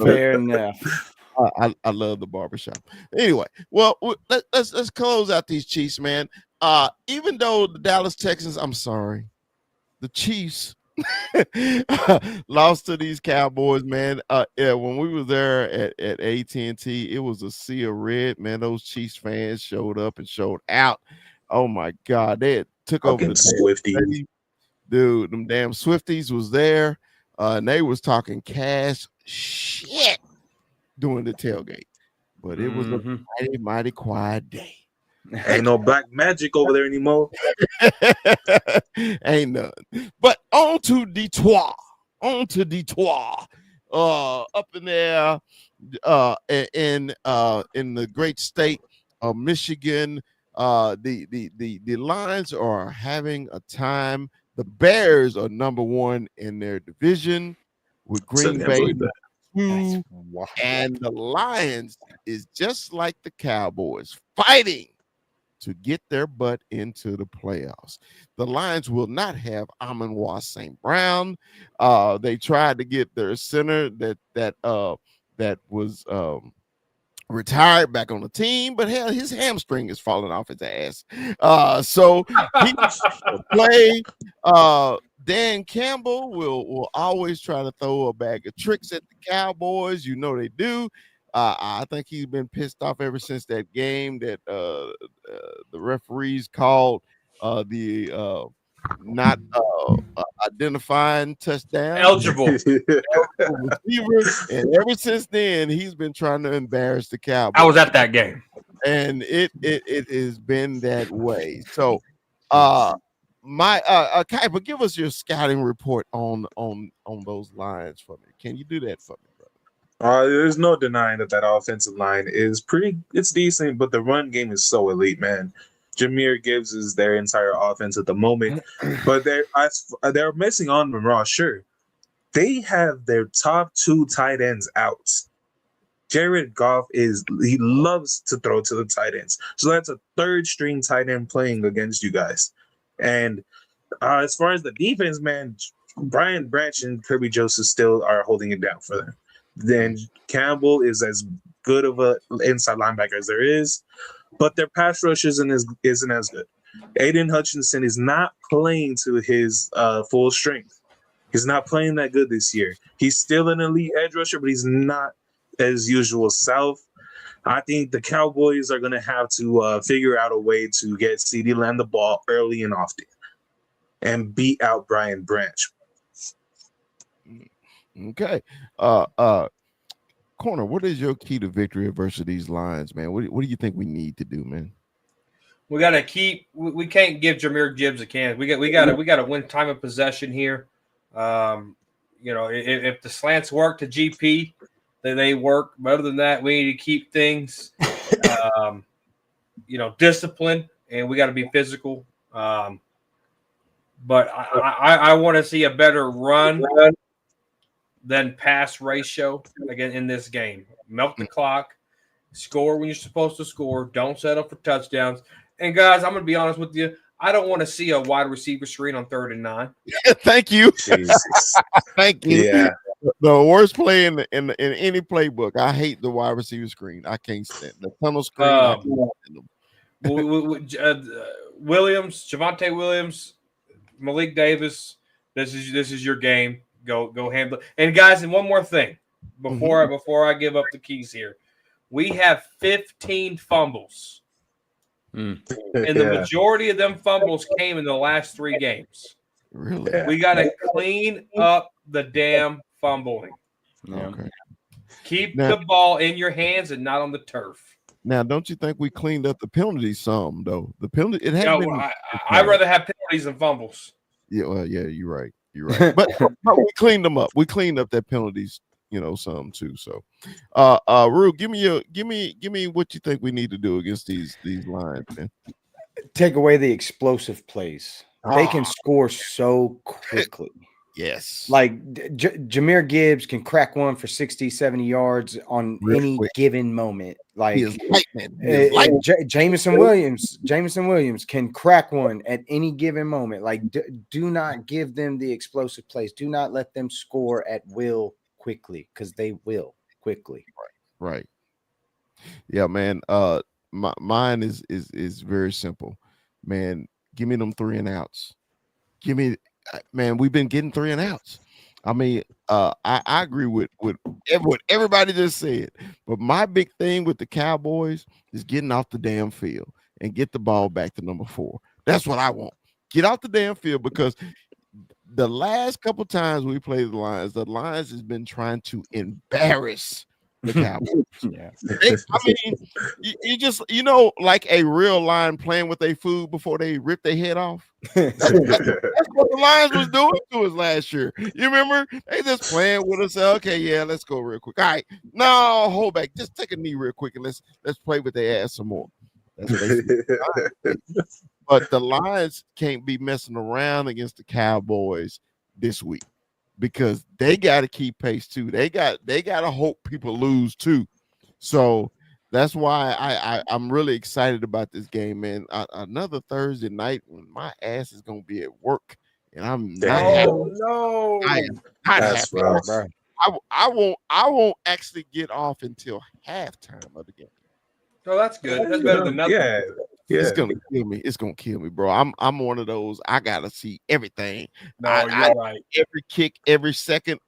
fair enough. I love the barbershop. Anyway, well, let's close out these Chiefs, man. Even though the Dallas Texans, I'm sorry, the Chiefs lost to these Cowboys, man. Yeah, when we were there at AT&T, it was a sea of red, man. Those Chiefs fans showed up and showed out. Oh my God, they had took over Fucking the Swifty. stadium. Dude, them damn Swifties was there, and they was talking cash shit during the tailgate. But it was a mighty, mighty quiet day. Ain't no black magic over there anymore. Ain't none. But on to Detroit. On to Detroit. Up in there, in the great state of Michigan. The Lions are having a time. The Bears are number one in their division with Green Bay. That's 2, and the Lions is just like the Cowboys, fighting to get their butt into the playoffs. The Lions will not have Amon-Ra St. Brown. They tried to get their center that was retired back on the team, but hell, his hamstring is falling off his ass. So he will play. Dan Campbell will always try to throw a bag of tricks at the Cowboys. You know they do. I think he's been pissed off ever since that game that the referees called the not identifying touchdown Eligible. receiver, and ever since then he's been trying to embarrass the Cowboys. I was at that game, and it has been that way. So my Kuiper, give us your scouting report on those lines for me. Can you do that for me, brother? There's no denying that offensive line is it's decent, but the run game is so elite, man. Jahmyr Gibbs is their entire offense at the moment, but they're missing on Monroe. Sure, they have their top 2 tight ends out. Jared Goff he loves to throw to the tight ends, so that's a 3rd string tight end playing against you guys. And as far as the defense, man, Brian Branch and Kirby Joseph still are holding it down for them. Then Campbell is as good of an inside linebacker as there is, but their pass rush isn't as good. Aiden Hutchinson is not playing to his full strength. He's not playing that good this year. He's still an elite edge rusher, but he's not as usual self. I think the Cowboys are going to have to figure out a way to get CeeDee Lamb the ball early and often and beat out Brian Branch. Okay. Corner, what is your key to victory versus these Lions, man? What do you think we need to do, man? We got to keep. We can't give Jahmyr Gibbs a chance. We got to win time of possession here. If the slants work to GP, then they work. But other than that, we need to keep things, discipline, and we got to be physical. But I want to see a better run than pass ratio again in this game. Milk the clock, score when you're supposed to score. Don't settle for touchdowns. And guys, I'm gonna be honest with you. I don't want to see a wide receiver screen on 3rd and 9. Thank you. Jesus. Thank you. Yeah. The worst play in any playbook. I hate the wide receiver screen. I can't stand the tunnel screen. Williams, Javonte Williams, Malik Davis. This is your game. Go handle it. And guys, and one more thing before I give up the keys here. We have 15 fumbles. And the majority of them fumbles came in the last 3 games. Really? Yeah. We got to clean up the damn fumbling. Okay. Keep the ball in your hands and not on the turf. Now, don't you think we cleaned up the penalties some, though? The penalty, it has been. I'd rather have penalties than fumbles. Yeah, well, yeah, you're right. You're right. But we cleaned them up. We cleaned up that penalties, some too. So, Rue, give me what you think we need to do against these lines, man. Take away the explosive plays. They can score so quickly. Yes. Like Jahmyr Gibbs can crack one for 60, 70 yards on any given moment. Like Jameson Williams can crack one at any given moment. Like do not give them the explosive plays. Do not let them score at will quickly, because they will quickly. Right. Yeah, man. Mine is very simple, man. Give me them 3 and outs. Give me, man. We've been getting 3 and outs. I mean, I agree with what everybody just said, but my big thing with the Cowboys is getting off the damn field and get the ball back to number 4. That's what I want. Get off the damn field because the last couple times we played the Lions has been trying to embarrass the Cowboys. Yeah. I mean, you just like a real lion playing with their food before they rip their head off. That's what the Lions was doing to us last year. You remember? They just playing with us. Okay, yeah, let's go real quick. All right, no, hold back. Just take a knee real quick and let's play with their ass some more. That's basically but the Lions can't be messing around against the Cowboys this week because they got to keep pace too. They got to hope people lose too. So that's why I'm really excited about this game, man. Another Thursday night when my ass is gonna be at work and I'm not happy. Oh no! I am not That's happy. rough. Bro. I won't actually get off until halftime of the game. Oh, that's good. That's better than nothing. Yeah. It's gonna kill me. It's gonna kill me, bro. I'm one of those. I gotta see everything. No, I you're right. every kick, every second.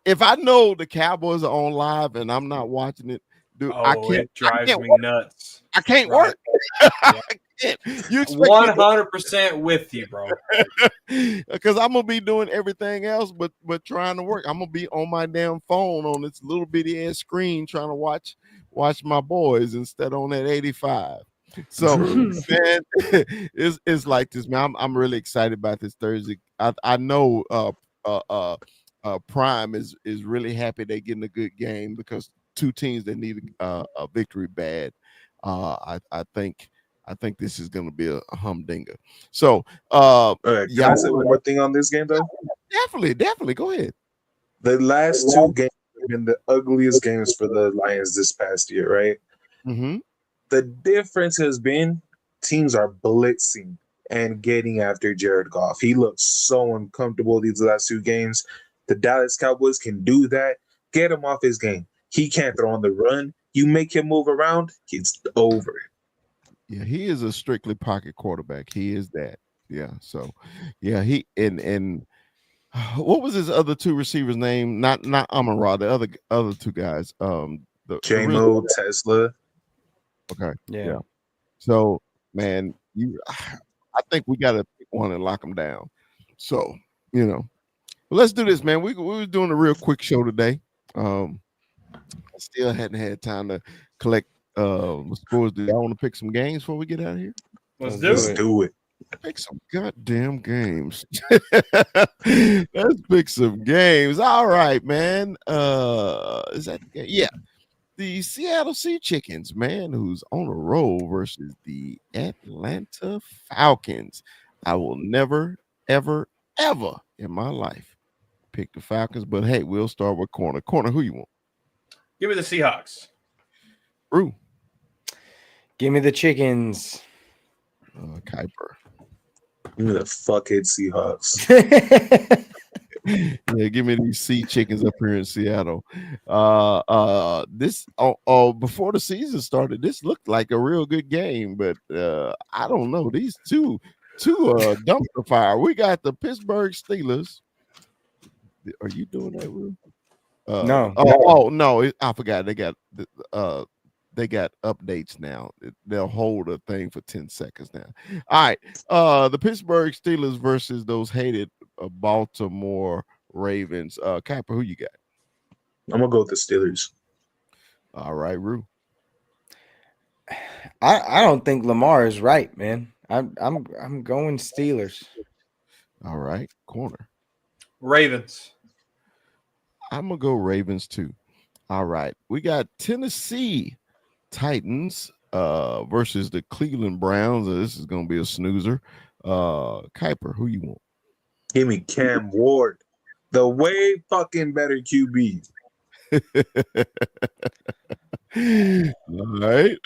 If I know the Cowboys are on live and I'm not watching it, dude, Oh, I can't. it drives me work. nuts. I can't Right. work. I can't. You expect me 100% with you, bro. because I'm gonna be doing everything else, but trying to work. I'm gonna be on my damn phone on this little bitty ass screen trying to watch my boys instead on that 85. So man, it's like this, man. I'm really excited about this Thursday. I know Prime is really happy they're getting a good game because two teams that need a victory bad. I think this is going to be a humdinger. So Can I say one more thing on this game though? definitely go ahead. The last 2 games have been the ugliest games for the Lions this past year, right? Mm-hmm. The difference has been teams are blitzing and getting after Jared Goff. He looks so uncomfortable these last 2 games. The Dallas Cowboys can do that. Get him off his game. He can't throw on the run. You make him move around, it's over. Yeah, he is a strictly pocket quarterback. He is that. Yeah. So, yeah, he and what was his other 2 receivers' name? Not Amon-Ra, the other 2 guys. The J-Mo, Tesla. Okay. Yeah. So, man, I think we got to pick one and lock them down. So, let's do this, man. We was doing a real quick show today. I still hadn't had time to collect scores. Do y'all want to pick some games before we get out of here? Let's Let's do it. do it. Pick some goddamn games. Let's pick some games. All right, man. Is that the game? Yeah. The Seattle Sea Chickens, man, who's on a roll versus the Atlanta Falcons. I will never, ever, ever in my life pick the Falcons, but hey, we'll start with Corner. Corner, who you want? Give me the Seahawks. Rue. Give me the chickens. Kuiper. Give me the fuckhead Seahawks. Yeah, give me these sea chickens up here in Seattle. This before the season started, this looked like a real good game, but I don't know. These two dumpster fire. We got the Pittsburgh Steelers. Are you doing that, Rue? No. No, I forgot. They got updates now. They'll hold a thing for 10 seconds now. All right. The Pittsburgh Steelers versus those hated Baltimore Ravens. Kuiper, who you got? I'm gonna go with the Steelers. All right, Rue. I don't think Lamar is right, man. I'm going Steelers. All right, Corner. Ravens. I'm gonna go Ravens too. All right, we got Tennessee Titans versus the Cleveland Browns. This is gonna be a snoozer. Kuiper, who you want? Give me Cam Ward, the way fucking better QB. All right,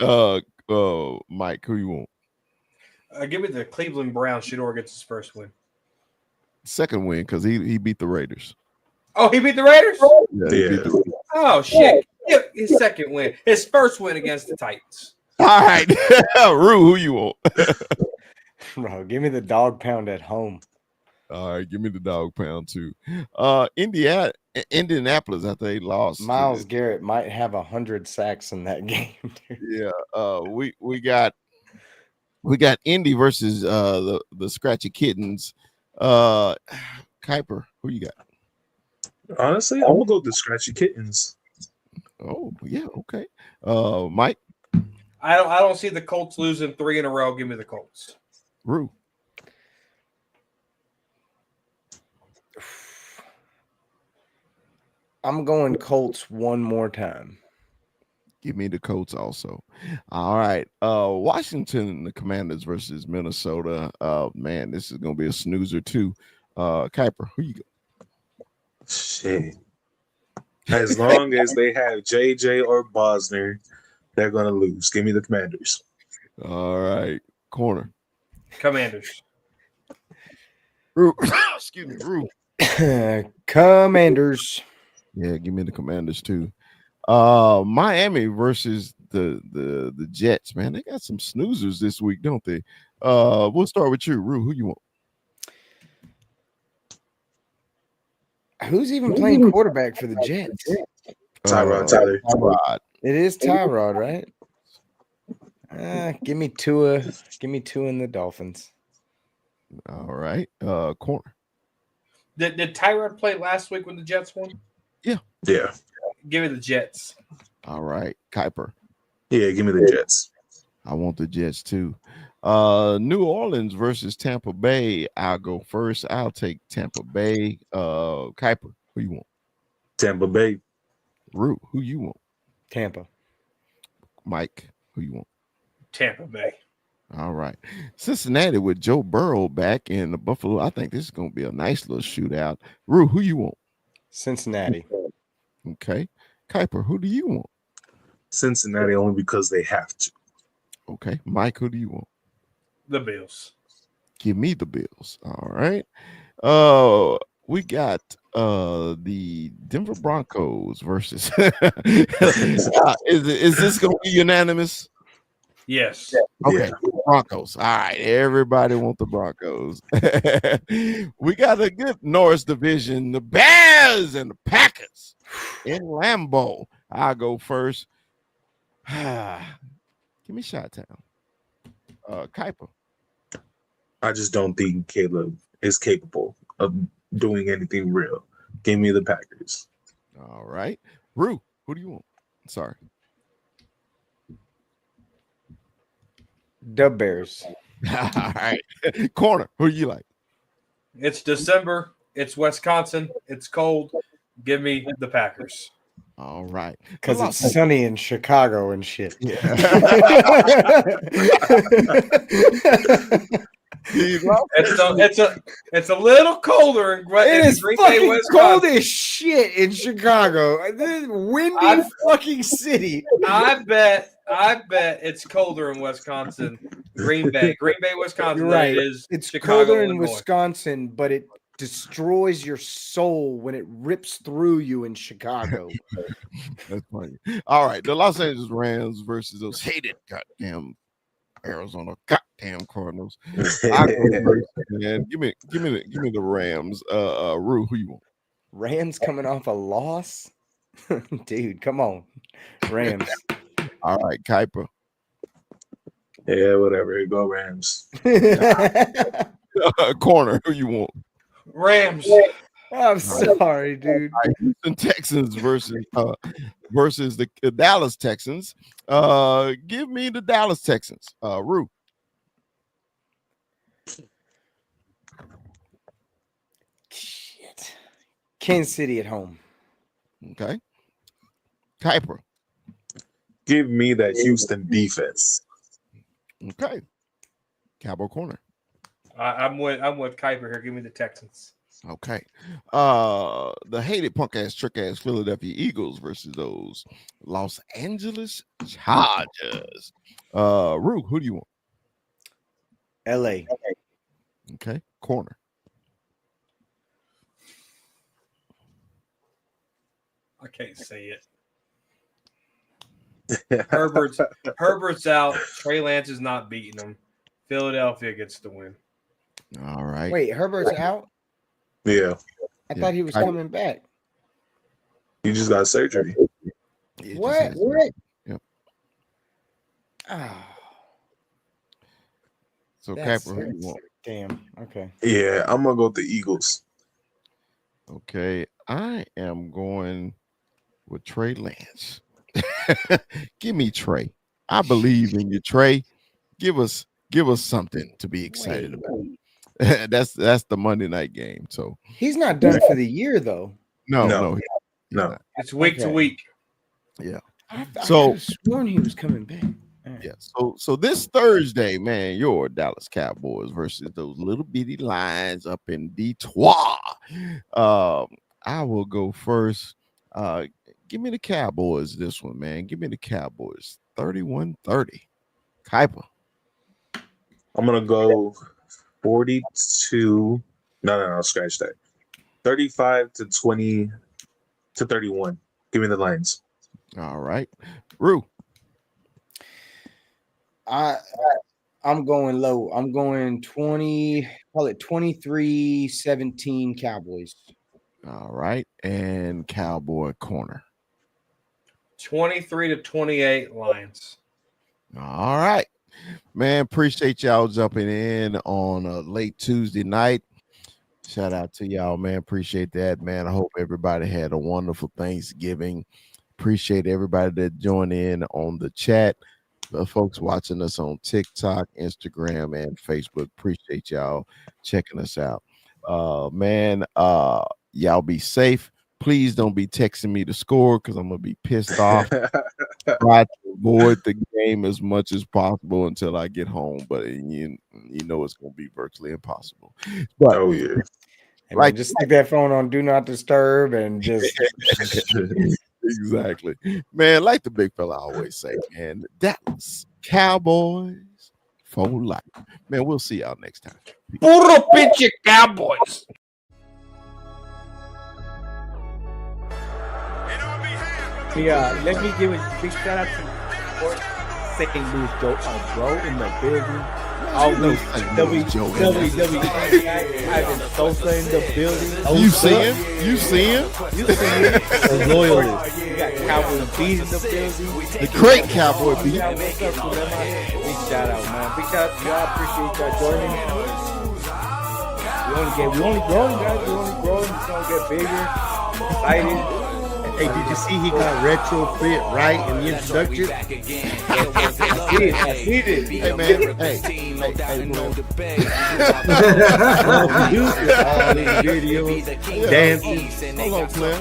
Mike, who you want? Give me the Cleveland Browns. Shedeur gets his first win. Second win because he beat the Raiders. Oh, he beat the Raiders? Yeah. He beat the Raiders. Oh, shit. Yeah, his second win. His first win against the Titans. All right. Rue, who you want? Bro, give me the dog pound at home. All right, give me the dog pound too. Indianapolis, I think they lost. Myles Garrett might have 100 sacks in that game. Yeah. We got Indy versus the Scratchy Kittens. Kuiper, who you got? Honestly, I'm gonna go with the Scratchy Kittens. Oh, yeah, okay. Mike, I don't see the Colts losing 3 in a row. Give me the Colts. Rue. I'm going Colts one more time. Give me the Colts also. All right. Washington, the Commanders versus Minnesota. Man, this is gonna be a snoozer too. Kuiper, who you got? Shit. As long as they have JJ or Bosner, they're gonna lose. Give me the Commanders. All right. Corner. Commanders. Rue. Excuse me, Rue. Commanders. Yeah, give me the Commanders too. Miami versus the Jets, man. They got some snoozers this week, don't they? We'll start with you, Rue. Who you want? Who's even playing quarterback for the Jets? Tyrod Taylor. Tyrod. It is Tyrod, right? Give me Tua. Give me Tua and the Dolphins. All right. Corner. Did Tyrod play last week when the Jets won? Yeah. Give me the Jets. All right. Kuiper. Yeah, give me the Jets. I want the Jets too. New Orleans versus Tampa Bay. I'll go first. I'll take Tampa Bay. Kuiper, who you want? Tampa Bay. Rue, who you want? Tampa. Mike, who you want? Tampa Bay. All right. Cincinnati with Joe Burrow back in the Buffalo. I think this is going to be a nice little shootout. Rue, who you want? Cincinnati. Okay. Kuiper, who do you want? Cincinnati only because they have to. Okay. Mike, who do you want? The Bills. Give me the Bills. All right. We got the Denver Broncos versus is this gonna be unanimous? Yes. Okay, Yeah. Broncos. All right, everybody want the Broncos. We got a good Norris division, the Bears and the Packers in Lambeau. I'll go first. Give me Chi-Town. Kuiper. I just don't think Caleb is capable of doing anything real. Give me the Packers. All right. Rue, who do you want? Sorry. The Bears. All right. Corner, who do you like? It's December. It's Wisconsin. It's cold. Give me the Packers. All right. Because it's sunny in Chicago and shit. Yeah. It's a little colder in It is Green Bay, fucking Wisconsin. cold as shit in Chicago. This windy fucking city. I bet it's colder in Wisconsin. Green Bay, Wisconsin. You're right. Than it is It's Chicago, colder in Illinois. Wisconsin, but it destroys your soul when it rips through you in Chicago. That's funny. All right. The Los Angeles Rams versus those hated goddamn Arizona goddamn Cardinals. Man, give me the Rams. Rue, who you want? Rams coming off a loss? Dude, come on. Rams. All right, Kuiper. Yeah, whatever. Go Rams. Corner, who you want? Rams. I'm sorry, dude. Right, Houston Texans versus the Dallas Texans. Give me the Dallas Texans. Rue. Shit. Kansas City at home. Okay. Kuiper. Give me that Houston defense. Okay. Cowboy Corner. I'm with Kuiper here. Give me the Texans. Okay. The hated punk ass trick ass Philadelphia Eagles versus those Los Angeles Chargers. Rue, who do you want? LA. Okay. Corner. I can't say it. Herbert's out. Trey Lance is not beating him. Philadelphia gets the win. All right. Wait, Herbert's out? Yeah, I thought he was coming back. he just got surgery. What? Yep. Oh, So, that's Capper, who you want? damn. Okay. Yeah, I'm gonna go with the Eagles. Okay, I am going with Trey Lance. Give me Trey. I believe in you, Trey. Give us something to be excited about. That's the Monday night game. So He's not done for the year, though. No. No. It's week to week. Yeah. I So- could have sworn he was coming back. All right. Yeah. So this Thursday, man, your Dallas Cowboys versus those little bitty Lions up in Detroit. I will go first. Give me the Cowboys this one, man. Give me the Cowboys 31-30. Kuiper. I'm gonna go 42. No, scratch that. 35-20 to 31. Give me the Lions. All right. Rue. I'm going low. I'm going 23-17 Cowboys. All right. And Cowboy corner. 23-28 Lions. All right. Man, appreciate y'all jumping in on a late Tuesday night. Shout out to y'all, man. Appreciate that, man. I hope everybody had a wonderful Thanksgiving. Appreciate everybody that joined in on the chat. The folks watching us on TikTok, Instagram, and Facebook. Appreciate y'all checking us out. Man, y'all be safe. Please don't be texting me the score because I'm gonna be pissed off. Try to avoid the game as much as possible until I get home, but you know it's gonna be virtually impossible. But Oh yeah. And like, just stick that phone on do not disturb and just exactly, man. Like the big fella always say, man, that's Cowboys for life. Man, we'll see y'all next time. Puro pinche Cowboys. Yeah, let me give a big shout out to Sports St. Louis Joe, bro, in the building. All the WWE Ivan Sosa in the building. You see him? You see him? The loyalists. You got Cowboy Beat in the building. The great Cowboy Beat. Big shout out, man. Big shout out to y'all. Appreciate y'all joining. We only growing, guys. We only growing. It's gonna get bigger. Excited. Hey, did you see he got retrofit right in the introduction? I see it. Hey, man. Hey, Videos, dancing. hold on, player.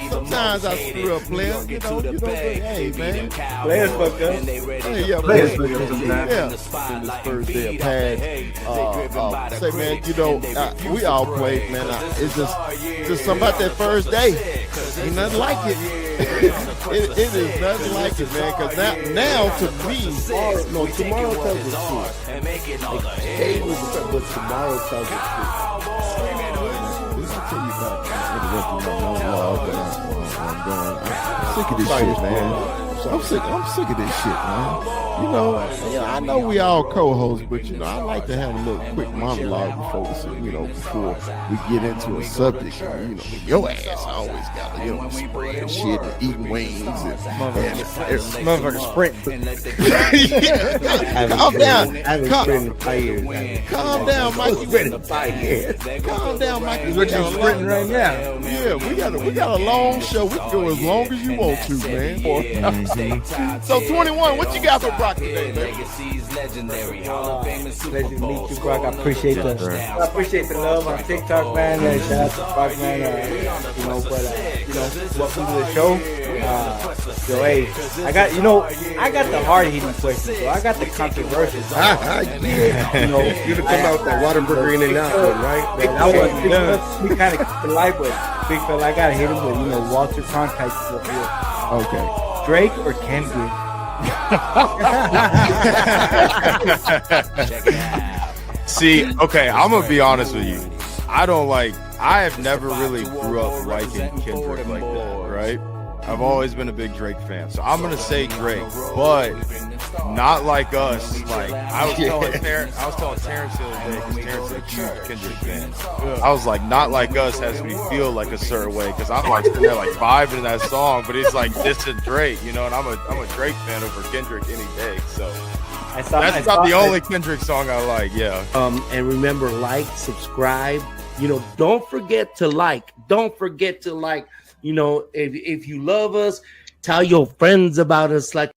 Sometimes I screw up, player. You know, hey, man. Players fuck up. Hey, yeah, Players man. fuck up sometimes. Yeah. In this first day of pads. Say, man, you know, we all played, man. It's just something about that first day. Ain't nothing like it. It is nothing like it, man. Because now to me, Tomorrow tells the truth. Today was the truth, but tomorrow tells the truth. I'll tell you about I'm sick of this shit, man. I'm sick of this shit, man. You know, I know we all co-hosts, but you know, I like to have a little quick monologue before we get into a subject. You know, your ass always got to, spread shit and eating wings and Motherfucker sprinting. Calm down. I haven't sprinted in 5 years. Calm down, Mikey. Sprinted in 5 years. Calm down, Mikey. What you sprinting right now? Yeah, we got a long show. We can go as long as you want to, man. So 21, what you got for Brock today, man? Pleasure to meet you, Brock. I appreciate the love on TikTok, man. Shout out to Brock, man. Welcome to the show. Hey, I got the hard hitting questions, so I got the controversial. You to come out with that Whataburger in and out one, right? That was we kind of light, but big fella, I gotta hit him with Walter Cronkite stuff here. Okay. Drake or Kendrick? See, okay, I'm gonna be honest with you. I have never really grew up liking Kendrick like that, right? I've always been a big Drake fan, so I'm gonna say Drake, but not like us. Like I was telling Terrence the other day, because Terrence is a huge Kendrick fan. I was like, not like us has me feel like a certain way, because I'm like sitting there like vibing that song, but it's like this is Drake, you know, and I'm a Drake fan over Kendrick any day. So that's not the only Kendrick song I like. Yeah. And remember, like, subscribe. You know, don't forget to like. Don't forget to like. You know, if you love us, tell your friends about us. Like